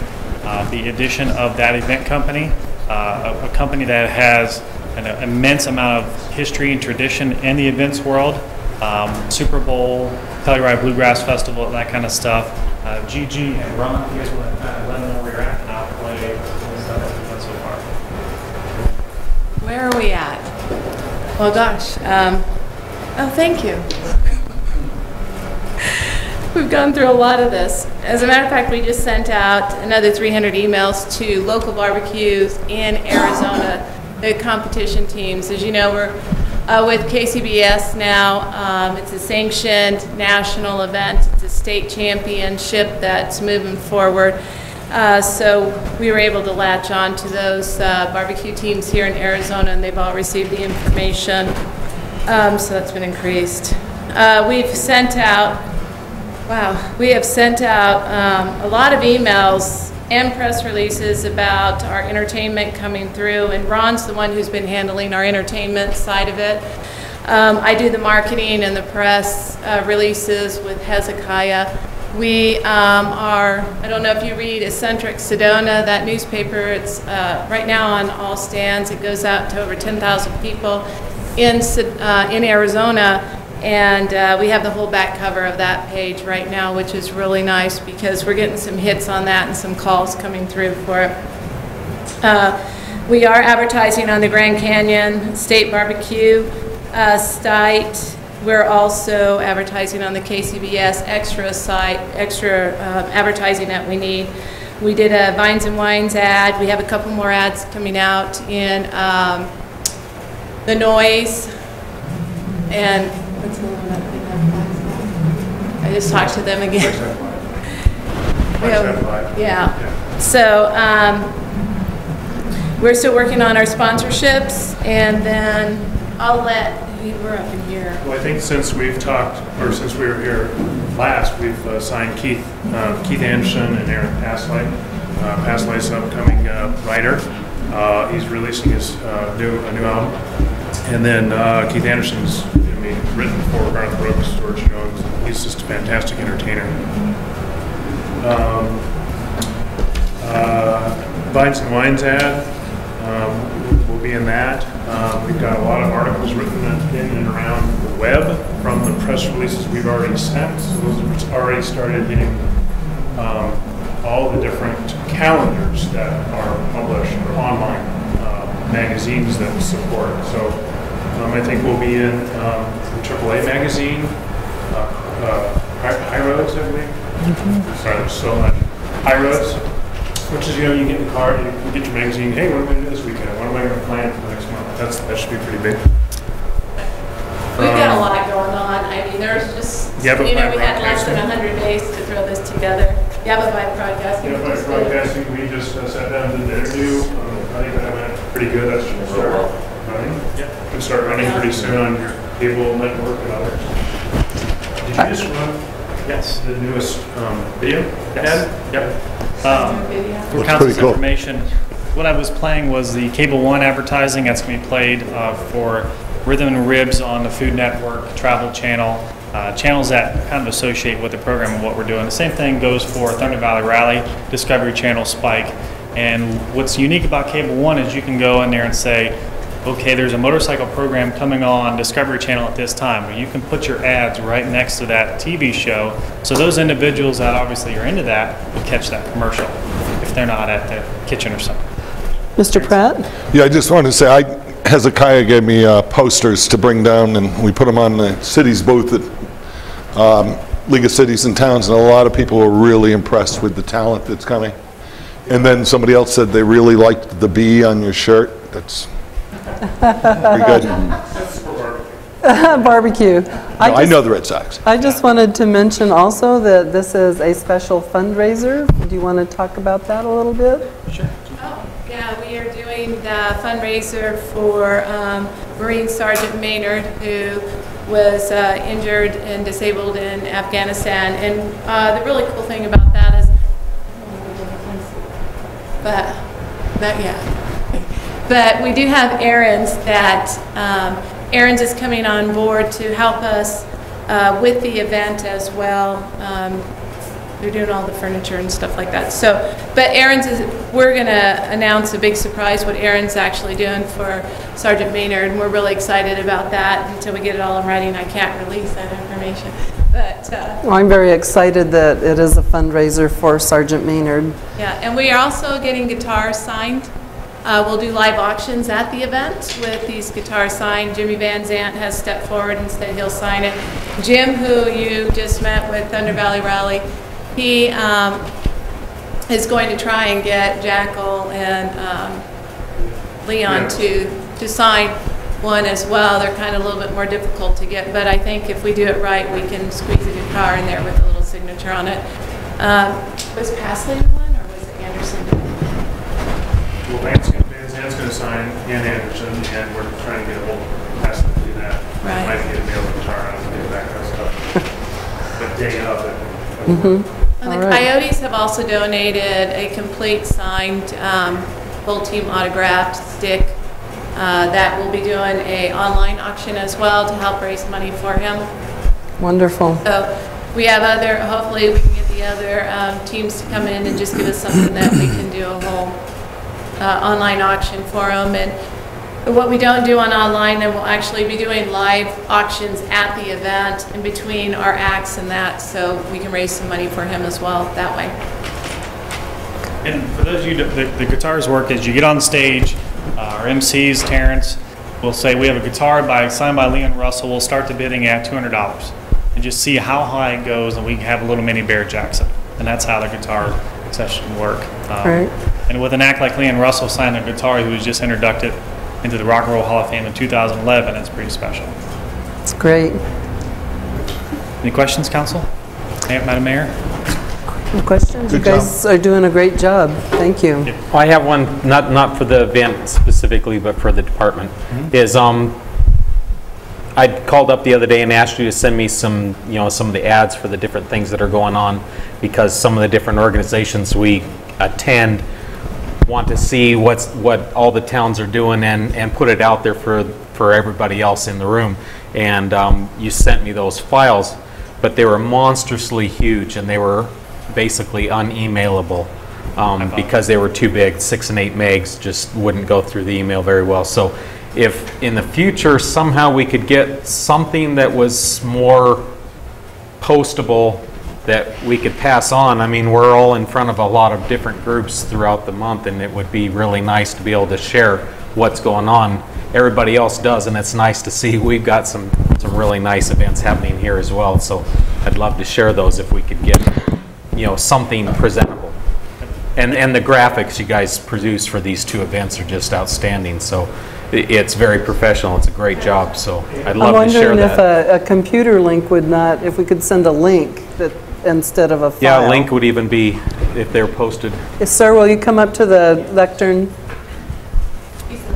the addition of that event company, a company that has an immense amount of history and tradition in the events world. Super Bowl, Telluride Bluegrass Festival, that kind of stuff. Gigi and Ron, you guys want to let them know where you're at, and I'll play the stuff that we've done so far. Where are we at? Oh gosh. Oh, thank you. We've gone through a lot of this. As a matter of fact, we just sent out another 300 emails to local barbecues in Arizona, the competition teams. As you know, we're with KCBS now. It's a sanctioned national event. It's a state championship that's moving forward. So we were able to latch on to those barbecue teams here in Arizona, and they've all received the information. So that's been increased. We've sent out, we have sent out a lot of emails and press releases about our entertainment coming through, and Ron's the one who's been handling our entertainment side of it. I do the marketing and the press releases with Hezekiah. We are, I don't know if you read Eccentric Sedona, that newspaper. It's right now on all stands. It goes out to over 10,000 people in Arizona. And we have the whole back cover of that page right now, which is really nice because we're getting some hits on that and some calls coming through for it. We are advertising on the Grand Canyon State Barbecue site. We're also advertising on the KCBS extra site, extra advertising that we need. We did a Vines and Wines ad. We have a couple more ads coming out in The Noise. And what's the one that we have? I just talked to them again. Yeah. So we're still working on our sponsorships, and then I'll let, we're up in here. Well, I think since we've talked, or since we were here last, we've signed Keith Anderson and Aaron Pasley. Pasley's an upcoming writer. He's releasing his new album. And then Keith Anderson's written for Garth Brooks, George Jones. He's just a fantastic entertainer. Vines and Wines ad. We'll will be in that. We've got a lot of articles written in and around the web from the press releases we've already sent. So those have already started hitting all the different calendars that are published or online magazines that we support. So I think we'll be in the AAA magazine, High Roads, I believe. Sorry, there's so much. High Roads, which is, you get in the car, you get your magazine, hey, what am I going to do this weekend? What am I going to plan for the next month? That should be pretty big. We've got a lot going on. I mean, there's just, we had less than 100 days to throw this together. Yavapai Broadcasting. Yavapai Broadcasting, we just sat down and did the interview. I think that went pretty good. That should start running. Yeah. Could start running pretty soon on your cable network and others. Did you just run? Yes. The newest video? Yes. Yep. For council's information, what I was playing was the Cable One advertising that's going to be played for Rhythm and Ribs on the Food Network, Travel Channel, channels that kind of associate with the program and what we're doing. The same thing goes for Thunder Valley Rally, Discovery Channel, Spike. And what's unique about Cable One is you can go in there and say, okay, there's a motorcycle program coming on Discovery Channel at this time. Well, you can put your ads right next to that TV show, so those individuals that obviously are into that will catch that commercial if they're not at the kitchen or something. Mr. Pratt? Yeah, I just wanted to say, Hezekiah gave me posters to bring down, and we put them on the city's booth at League of Cities and Towns, and a lot of people were really impressed with the talent that's coming. And then somebody else said they really liked the bee on your shirt. That's pretty good. Barbecue. I know the Red Sox. I just wanted to mention also that this is a special fundraiser. Do you want to talk about that a little bit? Sure. Yeah, we are doing the fundraiser for Marine Sergeant Maynard, who was injured and disabled in Afghanistan. And the really cool thing about that is, but we do have errands that Aaron's is coming on board to help us with the event as well. They're doing all the furniture and stuff like that. So, but Aaron's is, we're going to announce a big surprise what Aaron's actually doing for Sergeant Maynard, and we're really excited about that. Until we get it all in writing, I can't release that information. But well, I'm very excited that it is a fundraiser for Sergeant Maynard. Yeah, and we are also getting guitars signed. We'll do live auctions at the event with these guitars signed. Jimmy Van Zant has stepped forward and said he'll sign it. Jim, who you just met with Thunder Valley Rally, he is going to try and get Jackal and Leon to sign one as well. They're kind of a little bit more difficult to get, but I think if we do it right, we can squeeze a guitar in there with a little signature on it. Was Pasley one, or was it Anderson? Well, Van Zant's going to sign and Anderson, and we're trying to get a hold of Pasley to do that. Right. Might be a mail guitar, I don't get that kind of stuff. But day of it. Mm-hmm. And the Coyotes have also donated a complete signed full team autographed stick that will be doing an online auction as well to help raise money for him. Wonderful. So we have other, hopefully we can get the other teams to come in and just give us something that we can do a whole online auction for them. And what we don't do on online, then we'll actually be doing live auctions at the event in between our acts and that, so we can raise some money for him as well that way. And for those of you, the guitars work is you get on stage, our MCs, Terrence, will say we have a guitar signed by Leon Russell. We'll start the bidding at $200 and just see how high it goes, and we can have a little mini Bear Jackson. And that's how the guitar session work. Right. And with an act like Leon Russell signing a guitar who was just inducted into the Rock and Roll Hall of Fame in 2011, it's pretty special. It's great. Any questions, Council? Madam Mayor? Any questions? Good You guys are doing a great job. Thank you. Well, I have one, not for the event specifically, but for the department. Is I called up the other day and asked you to send me some of the ads for the different things that are going on, because some of the different organizations we attend want to see what all the towns are doing and put it out there for everybody else in the room. And you sent me those files, but they were monstrously huge and they were basically unemailable. because they were too big. 6 and 8 megs just wouldn't go through the email very well. So if in the future somehow we could get something that was more postable that we could pass on. I mean, we're all in front of a lot of different groups throughout the month, and it would be really nice to be able to share what's going on. Everybody else does, and it's nice to see we've got some really nice events happening here as well. So I'd love to share those if we could get, you know, something presentable. And the graphics you guys produce for these 2 events are just outstanding. So it's very professional. It's a great job. So I'd love to share that. I'm wondering if a computer link would not, if we could send a link that instead of a file. Yeah, a link would even be if they're posted. Yes, sir, will you come up to the lectern? He's the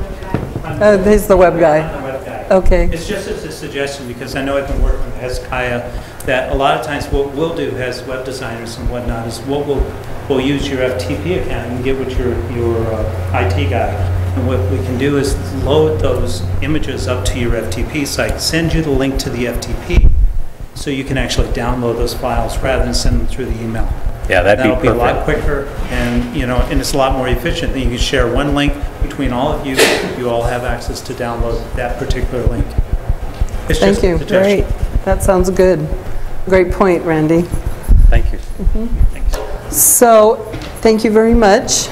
web guy. I'm the web guy. Okay. It's just as a suggestion, because I know I've been working with Hezekiah, that a lot of times what we'll do as web designers and whatnot is we'll use your FTP account and get with your IT guy. And what we can do is load those images up to your FTP site, send you the link to the FTP, so you can actually download those files rather than send them through the email. Yeah, that'd be perfect. That'll be a lot quicker, and and it's a lot more efficient. You can share one link between all of you. You all have access to download that particular link. It's Thank just you. a suggestion. Great. That sounds good. Great point, Randy. Thank you. So, thank you very much.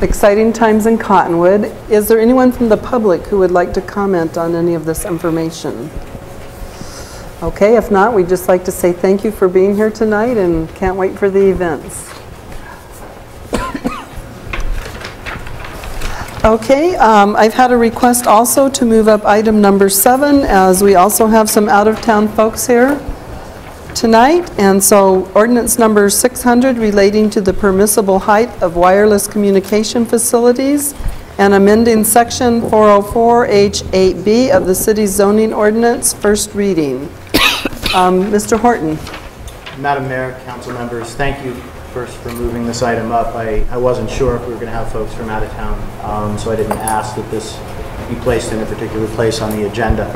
Exciting times in Cottonwood. Is there anyone from the public who would like to comment on any of this information? Okay, if not, we'd just like to say thank you for being here tonight and can't wait for the events. Okay, I've had a request also to move up item number 7, as we also have some out-of-town folks here tonight. And so ordinance number 600 relating to the permissible height of wireless communication facilities and amending section 404H8B of the city's zoning ordinance, first reading. Mr. Horton. Madam Mayor, council members, thank you first for moving this item up. I wasn't sure if we were going to have folks from out of town, so I didn't ask that this be placed in a particular place on the agenda.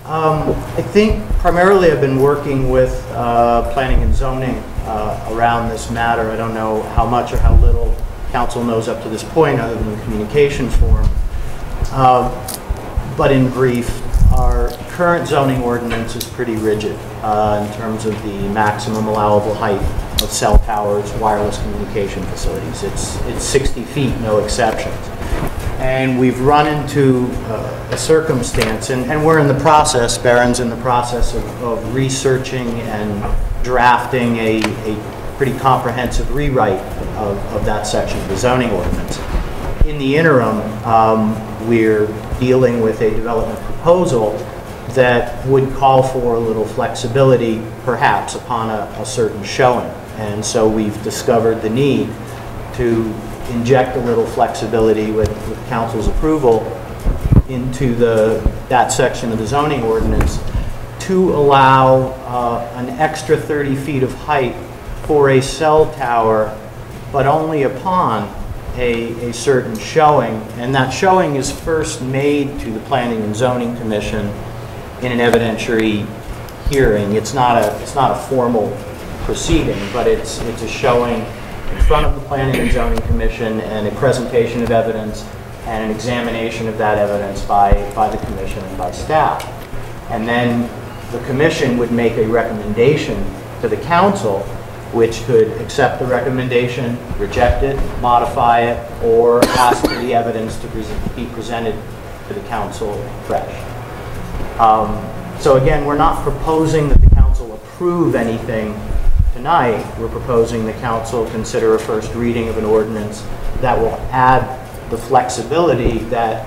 I think primarily I've been working with planning and zoning around this matter. I don't know how much or how little council knows up to this point other than the communication form. But in brief, our current zoning ordinance is pretty rigid in terms of the maximum allowable height of cell towers, wireless communication facilities. It's 60 feet, no exceptions. And we've run into a circumstance, and we're in the process, Barron's in the process of researching and drafting a pretty comprehensive rewrite of that section of the zoning ordinance. In the interim, we're dealing with a development proposal that would call for a little flexibility, perhaps, upon a certain showing. And so we've discovered the need to inject a little flexibility with council's approval into that section of the zoning ordinance to allow an extra 30 feet of height for a cell tower, but only upon a certain showing. And that showing is first made to the Planning and Zoning Commission in an evidentiary hearing. It's not a formal proceeding, but it's a showing in front of the Planning and Zoning Commission and a presentation of evidence and an examination of that evidence by the commission and by staff. And then the commission would make a recommendation to the council, which could accept the recommendation, reject it, modify it, or ask for the evidence to be presented to the council fresh. So again, we're not proposing that the council approve anything tonight. We're proposing the council consider a first reading of an ordinance that will add the flexibility that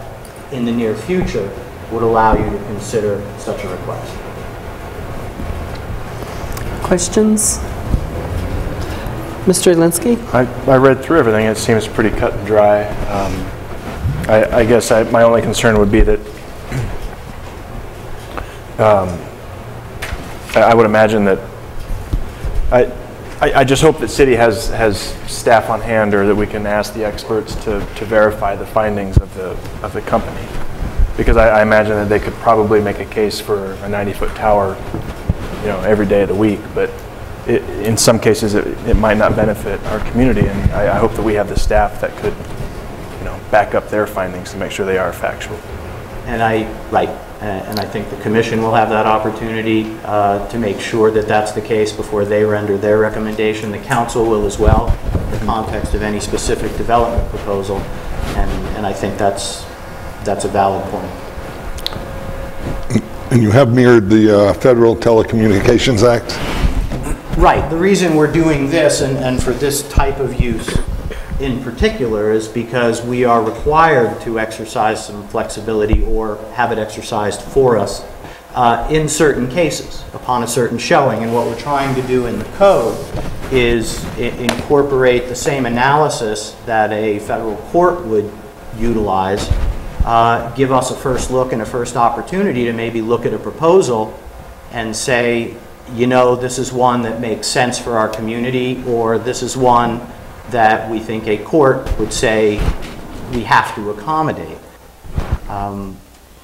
in the near future would allow you to consider such a request. Questions? Mr. Alinsky? I read through everything. It seems pretty cut and dry. I guess my only concern would be that I would imagine that I just hope that city has staff on hand, or that we can ask the experts to verify the findings of the company, because I imagine that they could probably make a case for a 90-foot tower, every day of the week. But in some cases, it might not benefit our community, and I hope that we have the staff that could, back up their findings to make sure they are factual. And I think the commission will have that opportunity to make sure that that's the case before they render their recommendation. The council will as well, in the context of any specific development proposal, and I think that's a valid point. And you have mirrored the Federal Telecommunications Act? Right. The reason we're doing this, and for this type of use in particular, is because we are required to exercise some flexibility or have it exercised for us in certain cases upon a certain showing. And what we're trying to do in the code is incorporate the same analysis that a federal court would utilize, give us a first look and a first opportunity to maybe look at a proposal and say, this is one that makes sense for our community, or this is one that we think a court would say we have to accommodate.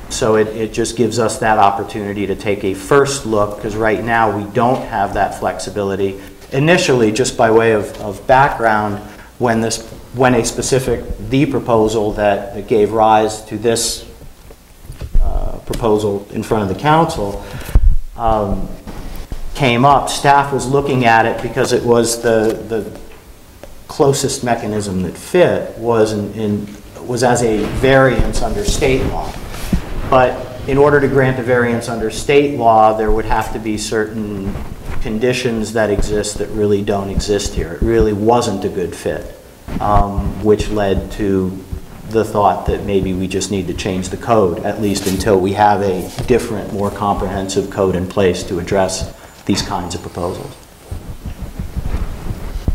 So it just gives us that opportunity to take a first look, because right now we don't have that flexibility. Initially, just by way of background, when the proposal that gave rise to this proposal in front of the council came up, staff was looking at it because it was the closest mechanism that fit was as a variance under state law. But in order to grant a variance under state law, there would have to be certain conditions that exist that really don't exist here. It really wasn't a good fit, which led to the thought that maybe we just need to change the code, at least until we have a different, more comprehensive code in place to address these kinds of proposals.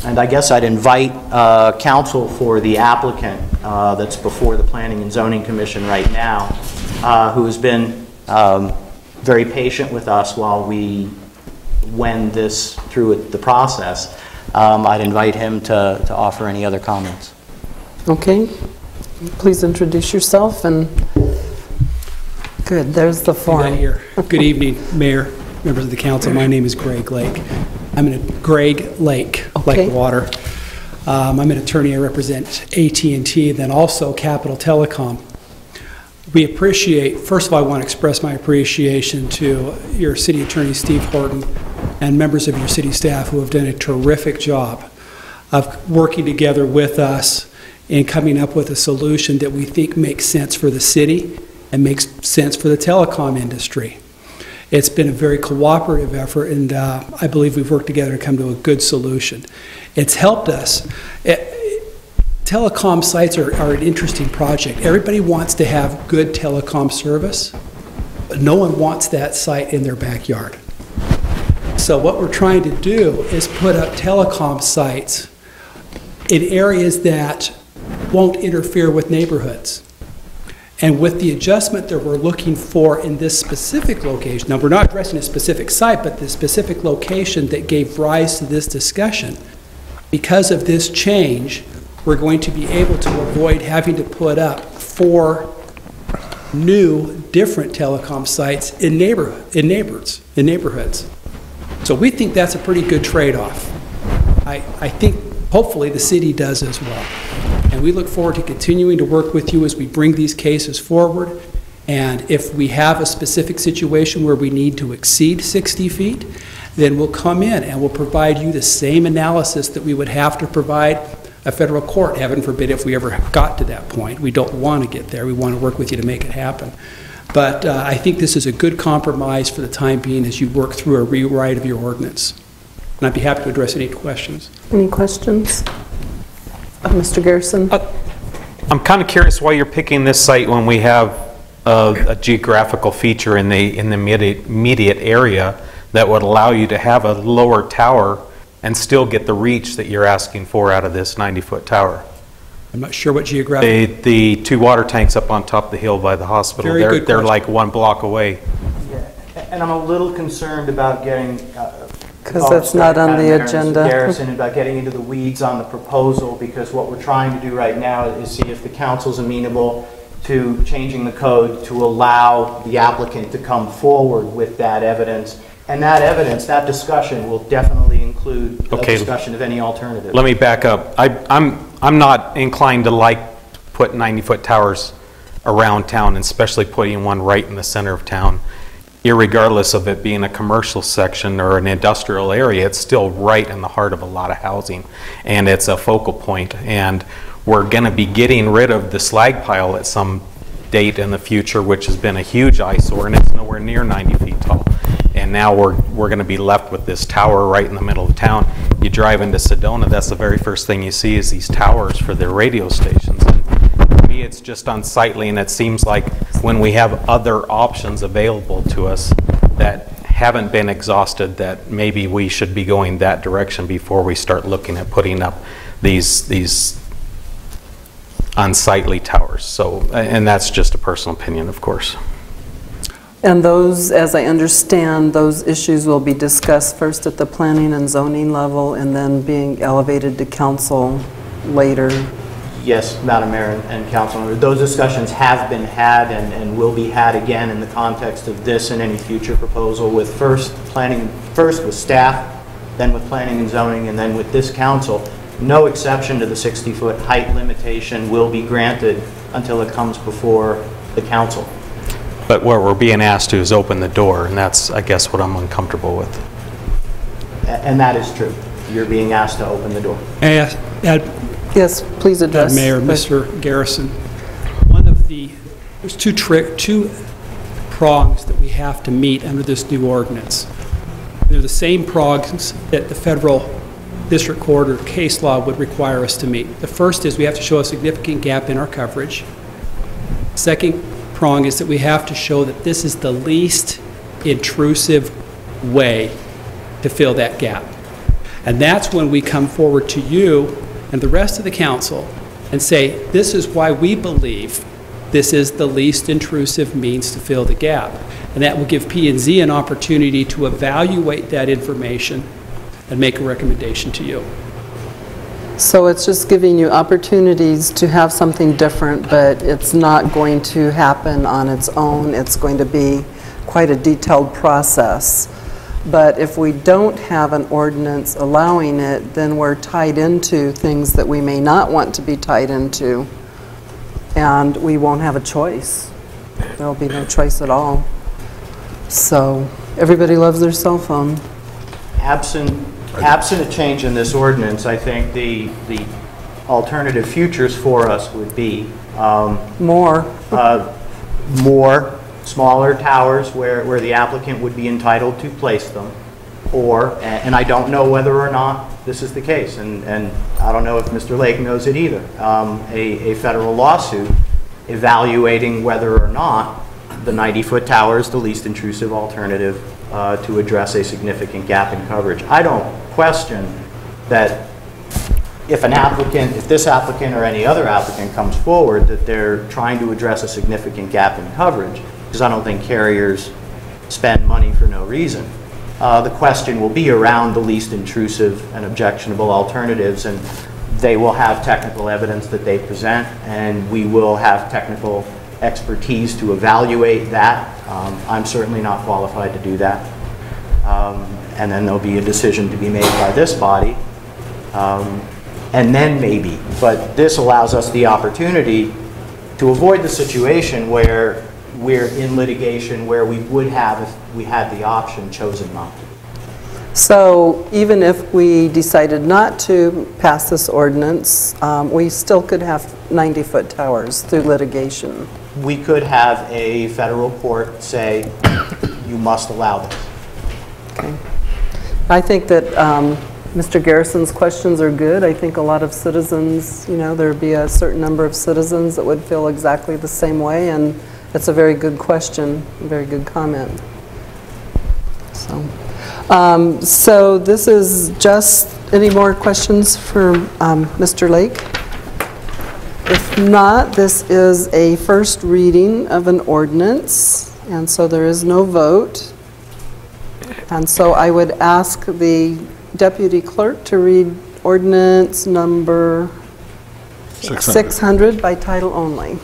And I guess I'd invite counsel for the applicant that's before the Planning and Zoning Commission right now, who has been very patient with us while we wend this through the process. I'd invite him to offer any other comments. Okay. Please introduce yourself and good, there's the form. Here. Good evening, Mayor, members of the council. My name is Greg Lake. I'm in Greg Lake, okay. Like water. I'm an attorney. I represent AT&T, then also Capital Telecom. We appreciate, first of all, I want to express my appreciation to your city attorney, Steve Horton, and members of your city staff who have done a terrific job of working together with us and coming up with a solution that we think makes sense for the city and makes sense for the telecom industry. It's been a very cooperative effort, and I believe we've worked together to come to a good solution. It's helped us. Telecom sites are an interesting project. Everybody wants to have good telecom service, but no one wants that site in their backyard. So what we're trying to do is put up telecom sites in areas that won't interfere with neighborhoods. And with the adjustment that we're looking for in this specific location, now we're not addressing a specific site, but the specific location that gave rise to this discussion, because of this change, we're going to be able to avoid having to put up 4 new, different telecom sites in neighborhoods. So we think that's a pretty good trade-off. I think hopefully the city does as well. And we look forward to continuing to work with you as we bring these cases forward. And if we have a specific situation where we need to exceed 60 feet, then we'll come in and we'll provide you the same analysis that we would have to provide a federal court. Heaven forbid if we ever got to that point. We don't want to get there. We want to work with you to make it happen. But I think this is a good compromise for the time being as you work through a rewrite of your ordinance. And I'd be happy to address any questions. Any questions? Mr. Garrison? I'm kind of curious why you're picking this site when we have a geographical feature in the immediate area that would allow you to have a lower tower and still get the reach that you're asking for out of this 90-foot tower. I'm not sure what geographic. The 2 water tanks up on top of the hill by the hospital, they're like 1 block away. Yeah. And I'm a little concerned about getting because it's not on the agenda. Garrison, about getting into the weeds on the proposal, because what we're trying to do right now is see if the council's amenable to changing the code to allow the applicant to come forward with that evidence. And that evidence, that discussion will definitely include a Okay. discussion of any alternative. Let me back up. I'm not inclined to put 90-foot towers around town, and especially putting one right in the center of town. Irregardless of it being a commercial section or an industrial area, it's still right in the heart of a lot of housing, and it's a focal point. And we're going to be getting rid of the slag pile at some date in the future, which has been a huge eyesore, and it's nowhere near 90 feet tall. And now we're going to be left with this tower right in the middle of town. You drive into Sedona, that's the very first thing you see is these towers for their radio stations. And to me, it's just unsightly, and it seems like when we have other options available to us that haven't been exhausted, that maybe we should be going that direction before we start looking at putting up these unsightly towers. So, and that's just a personal opinion, of course. And those, as I understand, those issues will be discussed first at the planning and zoning level and then being elevated to council later. Yes, Madam Mayor and Councilmember, those discussions have been had and will be had again in the context of this and any future proposal with first with staff, then with planning and zoning, and then with this council. No exception to the 60-foot height limitation will be granted until it comes before the council. But what we're being asked to is open the door, and that's, I guess, what I'm uncomfortable with. And that is true. You're being asked to open the door. May I add? Yes, please address. Mayor, Mr. Garrison, there's two prongs that we have to meet under this new ordinance. They're the same prongs that the federal district court or case law would require us to meet. The first is we have to show a significant gap in our coverage. Second prong is that we have to show that this is the least intrusive way to fill that gap. And that's when we come forward to you and the rest of the council and say, this is why we believe this is the least intrusive means to fill the gap. And that will give P&Z an opportunity to evaluate that information and make a recommendation to you. So it's just giving you opportunities to have something different, but it's not going to happen on its own. It's going to be quite a detailed process. But if we don't have an ordinance allowing it, then we're tied into things that we may not want to be tied into, and we won't have a choice. There'll be no choice at all. So everybody loves their cell phone. Absent a change in this ordinance, I think the alternative futures for us would be more smaller towers where the applicant would be entitled to place them, or, and I don't know whether or not this is the case, and I don't know if Mr. Lake knows it either, a federal lawsuit evaluating whether or not the 90-foot tower is the least intrusive alternative to address a significant gap in coverage. I don't question that if this applicant or any other applicant comes forward that they're trying to address a significant gap in coverage, because I don't think carriers spend money for no reason. The question will be around the least intrusive and objectionable alternatives, and they will have technical evidence that they present, and we will have technical expertise to evaluate that. I'm certainly not qualified to do that. And then there'll be a decision to be made by this body, and then maybe. But this allows us the opportunity to avoid the situation where we're in litigation where we would have, if we had the option, chosen not to. So even if we decided not to pass this ordinance, we still could have 90-foot towers through litigation. We could have a federal court say, you must allow this. Okay. I think that Mr. Garrison's questions are good. I think a lot of citizens, there would be a certain number of citizens that would feel exactly the same way, and it's a very good question, a very good comment. So this is just, any more questions for Mr. Lake? If not, this is a first reading of an ordinance, and so there is no vote. And so I would ask the deputy clerk to read ordinance number 600 by title only.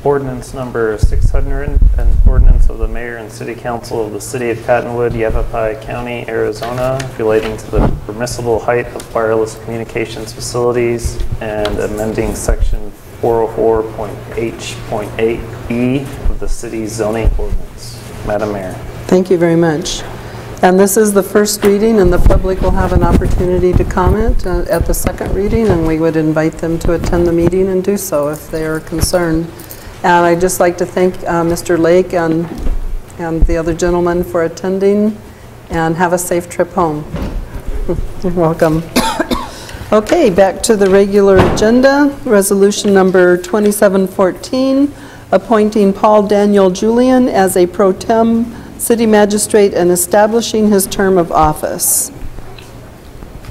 Ordinance number 600, an ordinance of the mayor and city council of the city of Cottonwood, Yavapai County, Arizona, relating to the permissible height of wireless communications facilities and amending section 404.H.8E of the city's zoning ordinance. Madam Mayor. Thank you very much. And this is the first reading, and the public will have an opportunity to comment at the second reading, and we would invite them to attend the meeting and do so if they are concerned. And I'd just like to thank Mr. Lake and the other gentleman for attending, and have a safe trip home. You're welcome. Okay, back to the regular agenda. Resolution number 2714, appointing Paul Daniel Julian as a pro tem city magistrate and establishing his term of office.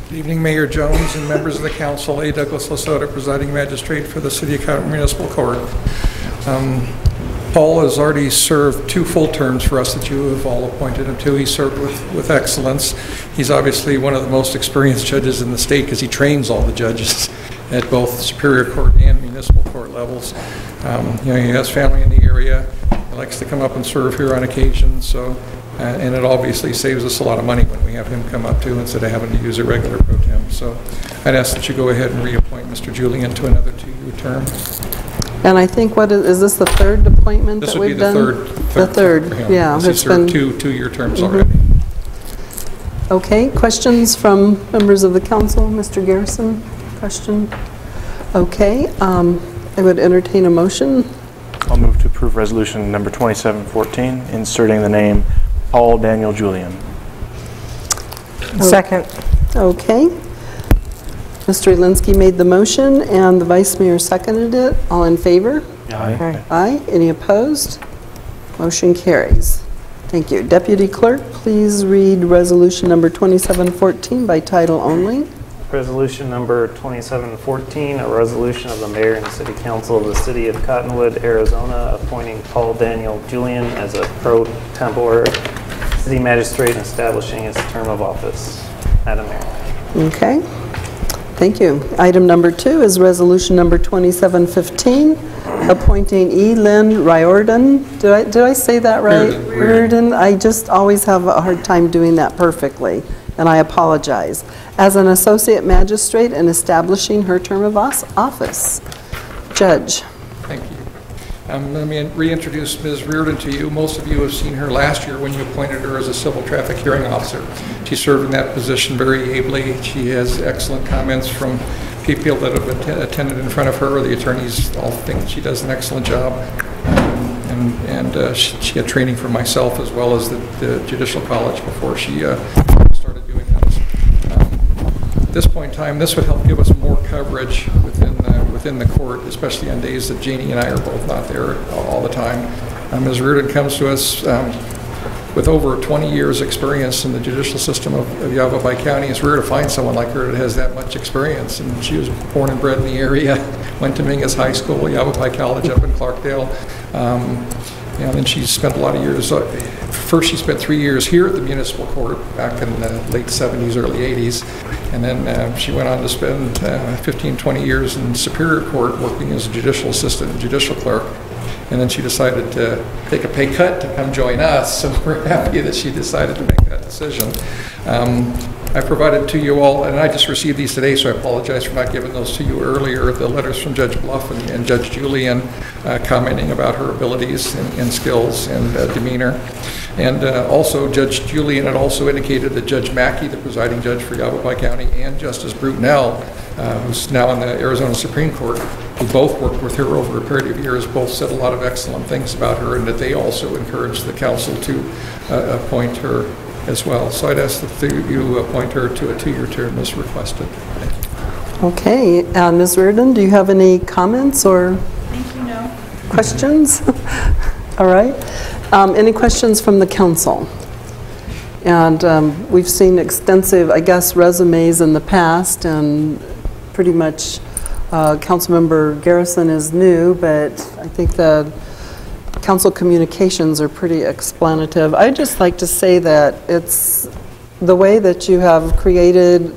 Good evening, Mayor Jones and members of the council. A. Douglas Lasota, presiding magistrate for the City of Cottonwood Municipal Court. Paul has already served 2 full terms for us that you have all appointed him to. He served with excellence. He's obviously one of the most experienced judges in the state because he trains all the judges at both Superior Court and Municipal Court levels. He has family in the area. He likes to come up and serve here on occasion. So, and it obviously saves us a lot of money when we have him come up too, instead of having to use a regular pro tem. So I'd ask that you go ahead and reappoint Mr. Julian to another 2-year term. And I think, is this the 3rd appointment that we've done? This would be the third for him. Yeah. He's served 2-year terms already. Okay, questions from members of the council? Mr. Garrison, question? Okay, I would entertain a motion. I'll move to approve resolution number 2714, inserting the name Paul Daniel Julian. Second. Okay. Mr. Elinsky made the motion and the vice mayor seconded it. All in favor? Aye. Aye. Any opposed? Motion carries. Thank you. Deputy Clerk, please read resolution number 2714 by title only. Resolution number 2714, a resolution of the mayor and city council of the city of Cottonwood, Arizona, appointing Paul Daniel Julian as a pro tempore city magistrate and establishing his term of office. Madam Mayor. Okay. Thank you. Item number 2 is resolution number 2715, appointing E. Lynn Riordan. Did I say that right? Riordan. I just always have a hard time doing that perfectly, and I apologize. As an associate magistrate and establishing her term of office. Judge. Thank you. Let me reintroduce Ms. Riordan to you. Most of you have seen her last year when you appointed her as a civil traffic hearing officer. She served in that position very ably. She has excellent comments from people that have attended in front of her. The attorneys all think she does an excellent job. She had training from myself as well as the Judicial College before she started doing those. At this point in time, this would help give us more coverage within the court, especially on days that Janie and I are both not there all the time. Ms. Riordan comes to us with over 20 years experience in the judicial system of Yavapai County. It's rare to find someone like her that has that much experience, and she was born and bred in the area, went to Mingus High School, Yavapai College up in Clarkdale, and then she spent a lot of years, first she spent 3 years here at the municipal court back in the late 70s, early 80s, and then she went on to spend 15, 20 years in Superior Court working as a judicial assistant and judicial clerk. And then she decided to take a pay cut to come join us, so we're happy that she decided to make that decision. I provided to you all, and I just received these today, so I apologize for not giving those to you earlier, the letters from Judge Bluff and Judge Julian commenting about her abilities and skills and demeanor. And also, Judge Julian had also indicated that Judge Mackey, the presiding judge for Yavapai County, and Justice Brutenell, who's now in the Arizona Supreme Court, who both worked with her over a period of years, both said a lot of excellent things about her, and that they also encouraged the council to appoint her as well. So I'd ask that you appoint her to a 2-year term as requested. Thank you. Okay, Ms. Riordan, do you have any comments or questions? All right. Any questions from the council? And we've seen extensive, I guess, resumes in the past, and pretty much Councilmember Garrison is new, but I think the council communications are pretty explanative. I'd just like to say that it's the way that you have created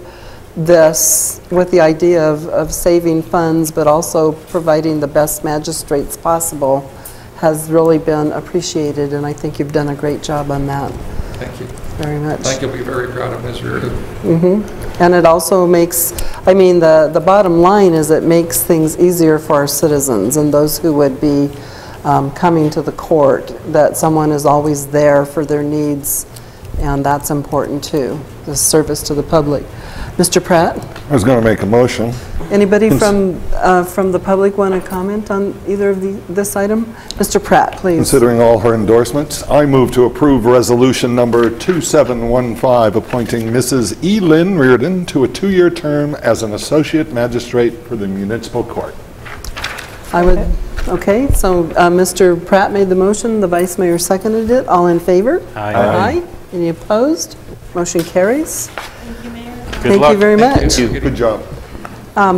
this with the idea of saving funds, but also providing the best magistrates possible has really been appreciated, and I think you've done a great job on that. Thank you. Very much. I think you'll be very proud of Ms. Reardon. And it also makes, I mean, the bottom line is it makes things easier for our citizens and those who would be coming to the court, that someone is always there for their needs, and that's important too, the service to the public. Mr. Pratt? I was going to make a motion. Anybody from the public want to comment on either of this item? Mr. Pratt, please. Considering all her endorsements, I move to approve resolution number 2715, appointing Mrs. E. Lynn Reardon to a 2-year term as an associate magistrate for the municipal court. I would, okay, so Mr. Pratt made the motion, the vice mayor seconded it. All in favor? Aye. Aye. Any opposed? Motion carries. Thank you, Mayor. Thank you very much. Thank you. Good job.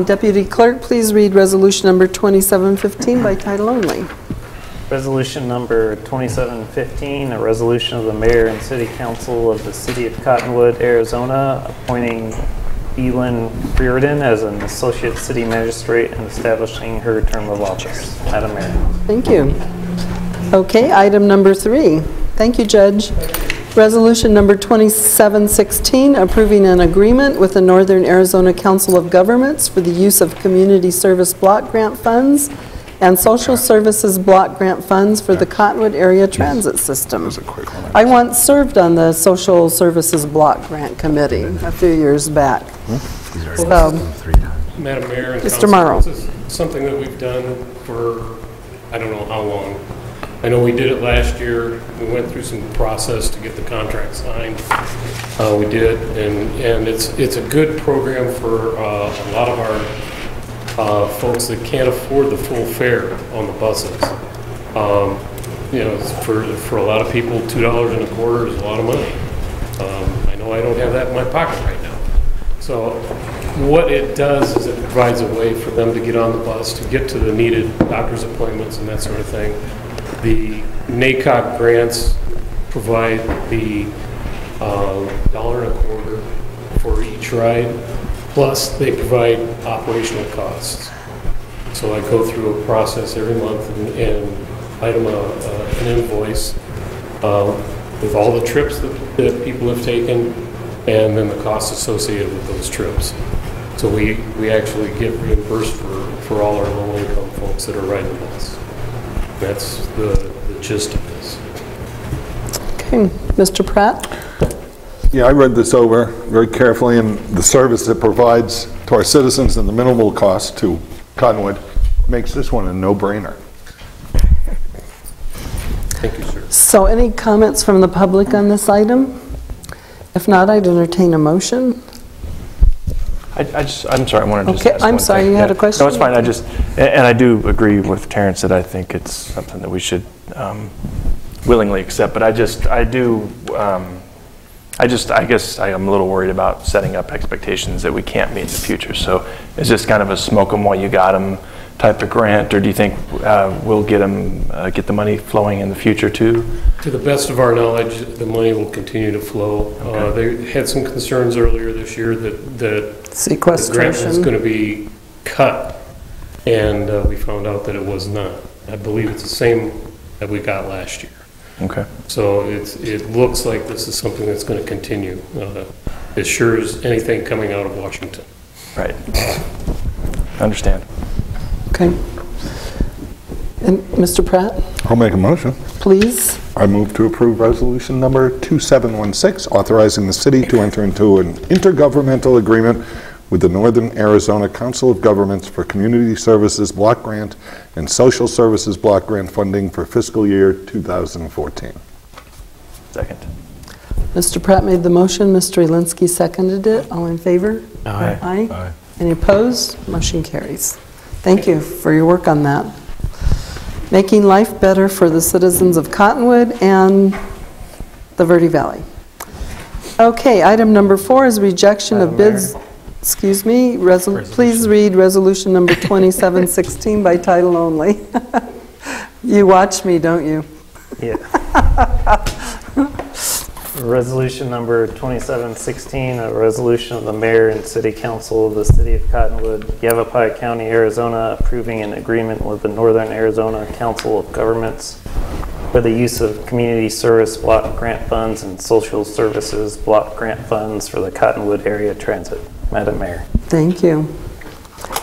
Deputy Clerk, please read resolution number 2715 by title only. Resolution number 2715, a resolution of the mayor and city council of the city of Cottonwood, Arizona, appointing Elin Reardon as an associate city magistrate and establishing her term of office. Madam Mayor. Thank you. Okay, item number 3. Thank you, Judge. Resolution number 2716, approving an agreement with the Northern Arizona Council of Governments for the use of community service block grant funds and social services block grant funds for the Cottonwood Area Transit System. I once served on the social services block grant committee a few years back. So, Madam Mayor and Mr. Council, Morrow. this is something that we've done for I don't know how long. I know we did it last year. We went through some process to get the contract signed. We did, and it's a good program for a lot of our folks that can't afford the full fare on the buses. You know, for a lot of people, $2.25 is a lot of money. I know I don't have that in my pocket right now. So what it does is it provides a way for them to get on the bus, to get to the needed doctor's appointments and that sort of thing. The NACOG grants provide the $1.25 for each ride, plus they provide operational costs. So I go through a process every month and item an invoice with all the trips that people have taken and then the costs associated with those trips. So we actually get reimbursed for all our low-income folks that are riding the bus. That's the gist of this. okay, Mr. Pratt? Yeah, I read this over very carefully, and the service it provides to our citizens and the minimal cost to Cottonwood makes this one a no-brainer. Thank you, sir. So any comments from the public on this item? If not, I'd entertain a motion. I'm sorry, I wanted to just Okay, ask I'm one sorry, thing. you had a question? No, it's fine. And I do agree with Terrence that I think it's something that we should willingly accept. But I guess I am a little worried about setting up expectations that we can't meet in the future. So is this kind of a smoke 'em while you got 'em type of grant, or do you think we'll get the money flowing in the future too? To the best of our knowledge, the money will continue to flow. Okay. They had some concerns earlier this year that the Sequestration. grant was going to be cut, and we found out that it was not. I believe it's the same that we got last year. Okay. So it looks like this is something that's going to continue, as sure as anything coming out of Washington. Right. I understand. Okay. And Mr. Pratt, I'll make a motion. please? I move to approve resolution number 2716, authorizing the city to enter into an intergovernmental agreement with the Northern Arizona Council of Governments for Community Services Block Grant and Social Services Block Grant funding for fiscal year 2014. Second. Mr. Pratt made the motion, Mr. Elinsky seconded it. All in favor? Aye. Aye. Aye. Any opposed? Motion carries. Thank you for your work on that. Making life better for the citizens of Cottonwood and the Verde Valley. Okay, item number 4 is rejection of bids. Excuse me, please read resolution number 2716 by title only. You watch me, don't you? Yeah. Resolution number 2716, a resolution of the mayor and city council of the city of Cottonwood, Yavapai County, Arizona, approving an agreement with the Northern Arizona Council of Governments for the use of community service block grant funds and social services block grant funds for the Cottonwood area transit. Madam Mayor. Thank you.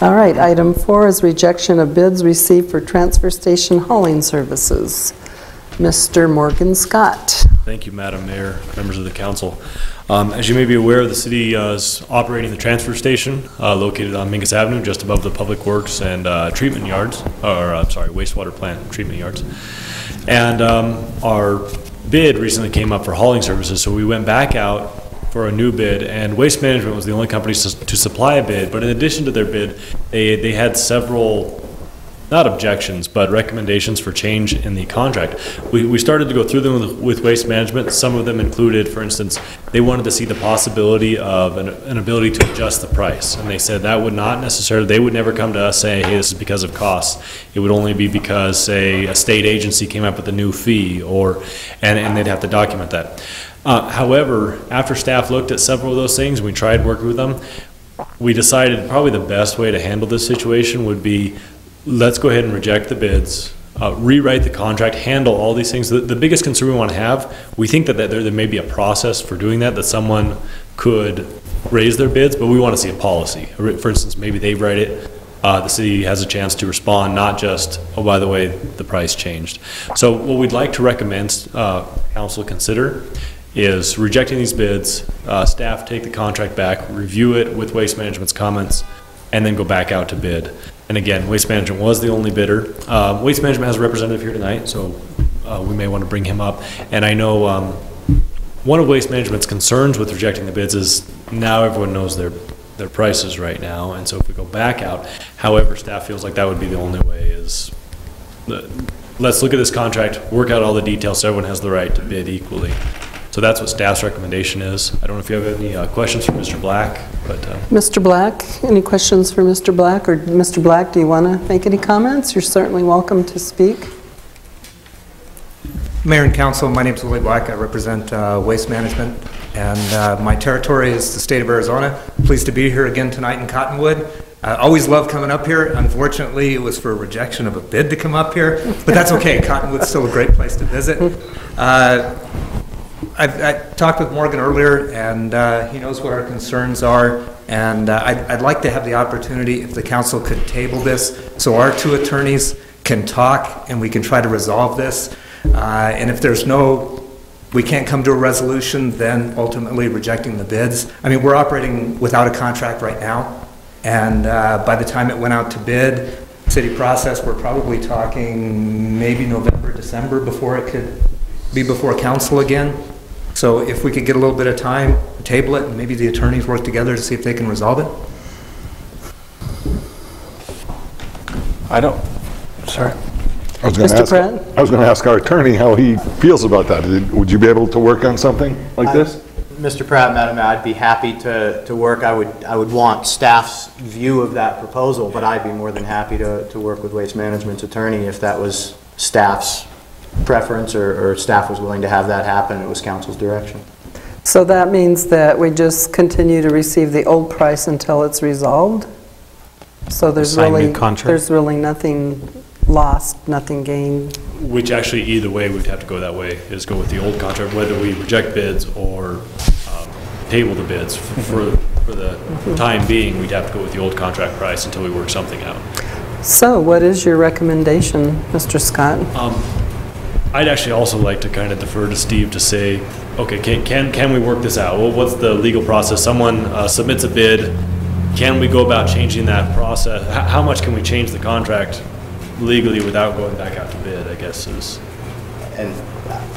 All right, item 4 is rejection of bids received for transfer station hauling services. Mr. Morgan Scott. Thank you, Madam Mayor, members of the council. As you may be aware, the city is operating the transfer station located on Mingus Avenue, just above the Public Works and treatment yards, wastewater plant treatment yards. And our bid recently came up for hauling services, so we went back out for a new bid, and Waste Management was the only company to supply a bid. But in addition to their bid, they had several, not objections, but recommendations for change in the contract. We started to go through them with Waste Management. Some of them included, for instance, they wanted to see the possibility of an ability to adjust the price. And they said that would not necessarily, they would never come to us saying, hey, this is because of costs. It would only be because, say, a state agency came up with a new fee, and they'd have to document that. However, after staff looked at several of those things, and we tried working with them, we decided probably the best way to handle this situation would be, let's go ahead and reject the bids, rewrite the contract, handle all these things. The biggest concern we want to have, we think that there may be a process for doing that someone could raise their bids, but we want to see a policy. For instance, maybe they write it, the city has a chance to respond, not just, oh, by the way, the price changed. So what we'd like to recommend council consider is rejecting these bids, staff take the contract back, review it with Waste Management's comments, and then go back out to bid. And again, Waste Management was the only bidder. Waste Management has a representative here tonight, so we may want to bring him up. And I know one of Waste Management's concerns with rejecting the bids is now everyone knows their prices right now, and so if we go back out, however, staff feels like that would be the only way is, let's look at this contract, work out all the details so everyone has the right to bid equally. So that's what staff's recommendation is. I don't know if you have any questions for Mr. Black, but... Mr. Black, any questions for Mr. Black? Or Mr. Black, do you want to make any comments? You're certainly welcome to speak. Mayor and Council, my name is Willie Black. I represent Waste Management, and my territory is the state of Arizona. Pleased to be here again tonight in Cottonwood. I always love coming up here. Unfortunately, it was for a rejection of a bid to come up here, but that's okay. Cottonwood's still a great place to visit. I talked with Morgan earlier, and he knows what our concerns are, and I'd like to have the opportunity, if the council could table this, so our two attorneys can talk and we can try to resolve this. And if we can't come to a resolution, then ultimately rejecting the bids. I mean, we're operating without a contract right now, and by the time it went out to bid, city process, we're probably talking maybe November, December before it could be before council again. So if we could get a little bit of time, table it, and maybe the attorneys work together to see if they can resolve it. Sorry. I was going to ask our attorney how he feels about that. Would you be able to work on something like this? Mr. Pratt, Madam Mayor, I'd be happy to work. I would want staff's view of that proposal, but I'd be more than happy to work with Waste Management's attorney if that was staff's preference or staff was willing to have that happen. It was council's direction. So that means that we just continue to receive the old price until it's resolved? So there's really nothing lost, nothing gained? Which actually, either way, we'd have to go that way, is go with the old contract, whether we reject bids or table the bids. For the time being, we'd have to go with the old contract price until we work something out. So what is your recommendation, Mr. Scott? I'd actually also like to kind of defer to Steve to say, okay, can we work this out? Well, what's the legal process? Someone submits a bid. Can we go about changing that process? How much can we change the contract legally without going back out to bid, I guess is. And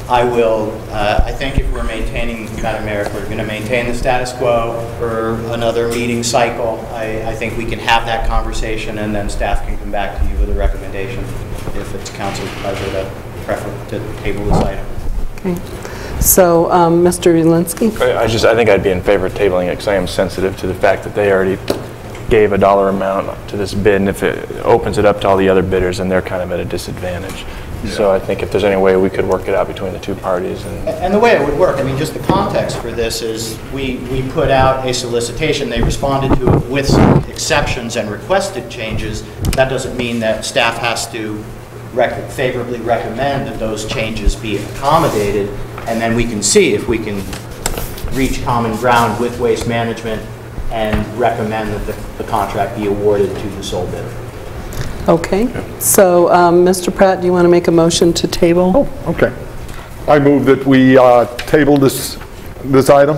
I think if we're maintaining, Madam Mayor, if we're going to maintain the status quo for another meeting cycle, I think we can have that conversation, and then staff can come back to you with a recommendation if it's council's pleasure to table this item. Okay. So, Mr. Ulinski? I think I'd be in favor of tabling it because I am sensitive to the fact that they already gave a dollar amount to this bid, and if it opens it up to all the other bidders, then they're kind of at a disadvantage. So I think if there's any way we could work it out between the two parties. And the way it would work, I mean, just the context for this is we put out a solicitation. They responded to it with some exceptions and requested changes. That doesn't mean that staff has to favorably recommend that those changes be accommodated, and then we can see if we can reach common ground with Waste Management and recommend that the contract be awarded to the sole bidder. Okay, so Mr. Pratt, do you want to make a motion to table? Oh, okay. I move that we table this item.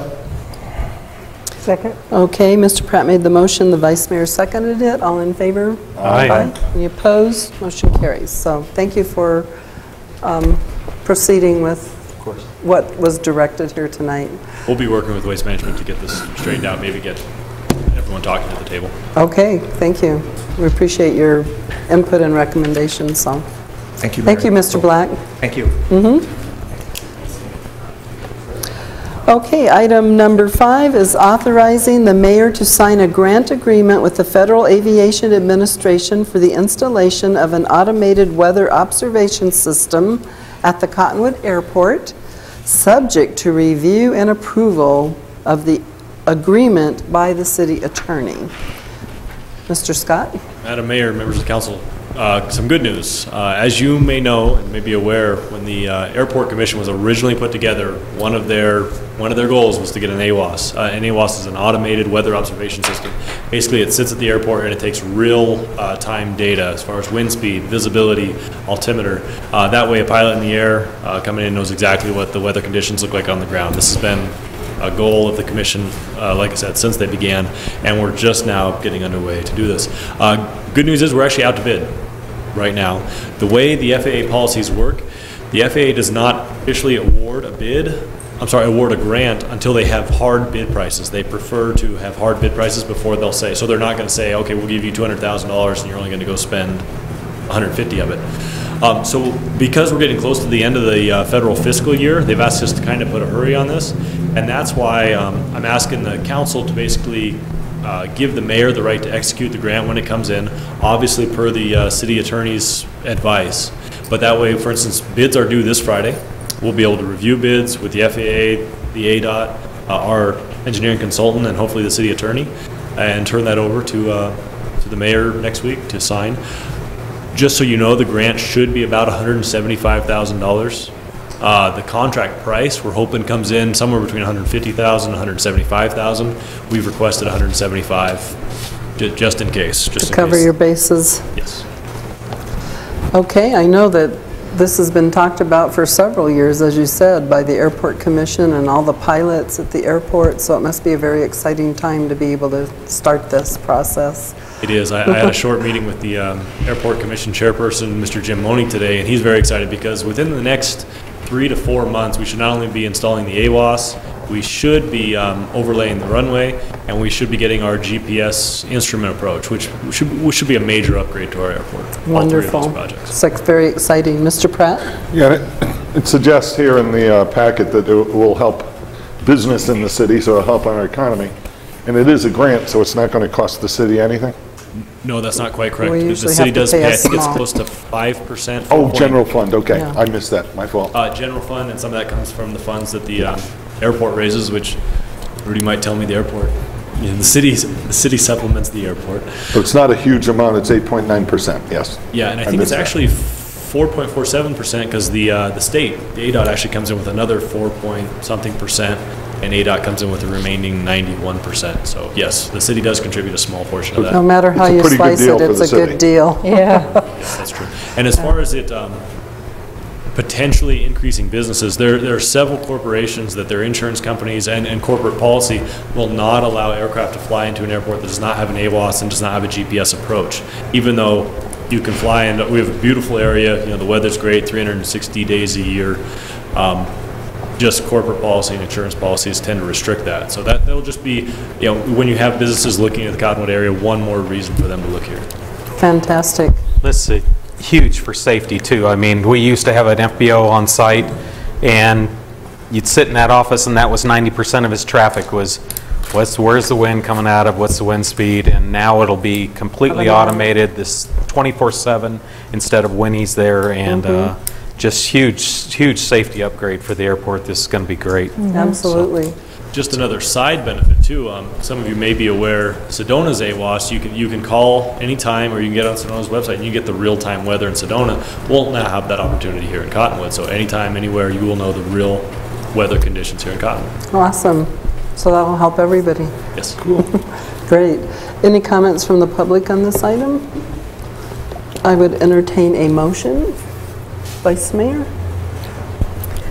Second. Okay, Mr. Pratt made the motion, the Vice Mayor seconded it. All in favor? Aye. Any opposed? Motion carries. So thank you for proceeding with what was directed here tonight. We'll be working with Waste Management to get this straightened out, maybe get everyone talking at the table. Okay, thank you. We appreciate your input and recommendations. So, thank you. Thank you, Mr. Black. Thank you. Okay, item number 5 is authorizing the mayor to sign a grant agreement with the Federal Aviation Administration for the installation of an automated weather observation system at the Cottonwood Airport, subject to review and approval of the agreement by the city attorney. Mr. Scott? Madam Mayor, members of the council, some good news. As you may know and may be aware, when the Airport Commission was originally put together, one of their goals was to get an AWOS. An AWOS is an automated weather observation system. Basically, it sits at the airport and it takes real-time data as far as wind speed, visibility, altimeter. That way, a pilot in the air coming in knows exactly what the weather conditions look like on the ground. This has been a goal of the commission, like I said, since they began, and we're just now getting underway to do this. Good news is we're actually out to bid right now. The way the FAA policies work, the FAA does not officially award a grant until they have hard bid prices. They prefer to have hard bid prices before they'll say, so they're not going to say, okay, we'll give you $200,000 and you're only going to go spend 150 of it. So because we're getting close to the end of the federal fiscal year, they've asked us to kind of put a hurry on this, and that's why I'm asking the council to basically give the mayor the right to execute the grant when it comes in, obviously per the city attorney's advice. But that way, for instance, bids are due this Friday. We'll be able to review bids with the FAA, the ADOT, our engineering consultant, and hopefully the city attorney, and turn that over to the mayor next week to sign. Just so you know, the grant should be about $175,000. The contract price, we're hoping, comes in somewhere between $150,000 and $175,000. We've requested $175,000 just in case. Just to cover your bases. Yes. Okay, I know that this has been talked about for several years, as you said, by the Airport Commission and all the pilots at the airport, so it must be a very exciting time to be able to start this process. It is. I had a short meeting with the Airport Commission chairperson, Mr. Jim Money, today, and he's very excited because within the next 3 to 4 months, we should not only be installing the AWOS, we should be overlaying the runway, and we should be getting our GPS instrument approach, which should be a major upgrade to our airport. Wonderful. All 3 of those projects. It's like very exciting. Mr. Pratt? Yeah, it suggests here in the packet that it will help business in the city, so it'll help our economy. And it is a grant, so it's not going to cost the city anything? No, that's not quite correct. We The usually city have to does pay pay, a I think it's small. close to 5%. Oh, general fund, okay. Yeah. I missed that, my fault. General fund, and some of that comes from the funds that the airport raises, which Rudy might tell me the airport. Yeah, the city supplements the airport. So it's not a huge amount, it's 8.9%, yes. Yeah, and I think it's actually 4.47% because the state, the ADOT actually comes in with another 4-point-something%, and ADOT comes in with the remaining 91%. So yes, the city does contribute a small portion of that. No matter how you slice it, it's a good deal. Yeah. Yes, that's true. And as far as it potentially increasing businesses, there are several corporations that their insurance companies and corporate policy will not allow aircraft to fly into an airport that does not have an AWOS and does not have a GPS approach, even though you can fly, and we have a beautiful area, you know, the weather's great, 360 days a year. Just corporate policy and insurance policies tend to restrict that. So that'll just be, you know, when you have businesses looking at the Cottonwood area, one more reason for them to look here. Fantastic. This is huge for safety too. I mean, we used to have an FBO on site, and you'd sit in that office and that was 90% of his traffic was where's the wind coming out of, what's the wind speed, and now it'll be completely automated, this 24/7 instead of when he's there, and just huge safety upgrade for the airport. This is going to be great. Absolutely. Just another side benefit too. Some of you may be aware, Sedona's AWAS. You can call anytime, or you can get on Sedona's website and you get the real-time weather in Sedona. We'll not have that opportunity here in Cottonwood. So anytime, anywhere, you will know the real weather conditions here in Cottonwood. Awesome. So that will help everybody. Yes. Cool. Great. Any comments from the public on this item? I would entertain a motion. Vice Mayor?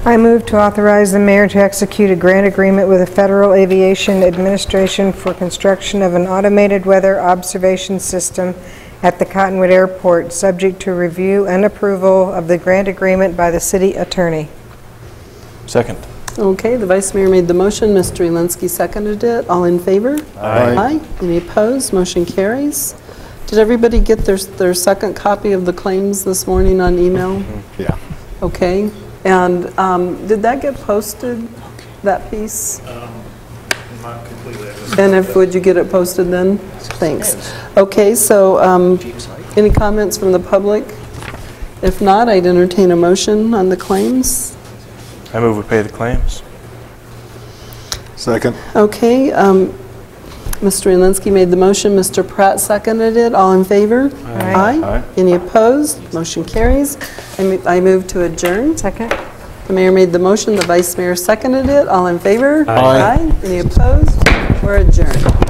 I move to authorize the mayor to execute a grant agreement with the Federal Aviation Administration for construction of an automated weather observation system at the Cottonwood Airport, subject to review and approval of the grant agreement by the city attorney. Second. Okay, the Vice Mayor made the motion. Mr. Elinsky seconded it. All in favor? Aye. Any opposed? Motion carries. Did everybody get their second copy of the claims this morning on email? Yeah. Okay. And did that get posted, that piece? Not completely. And would you get it posted then? Thanks. Okay, so any comments from the public? If not, I'd entertain a motion on the claims. I move we pay the claims. Second. Okay, Mr. Elinsky made the motion, Mr. Pratt seconded it. All in favor? Aye. Any opposed? Motion carries. I move to adjourn. Second. The mayor made the motion, the vice mayor seconded it. All in favor? Aye. Any opposed? We're adjourned.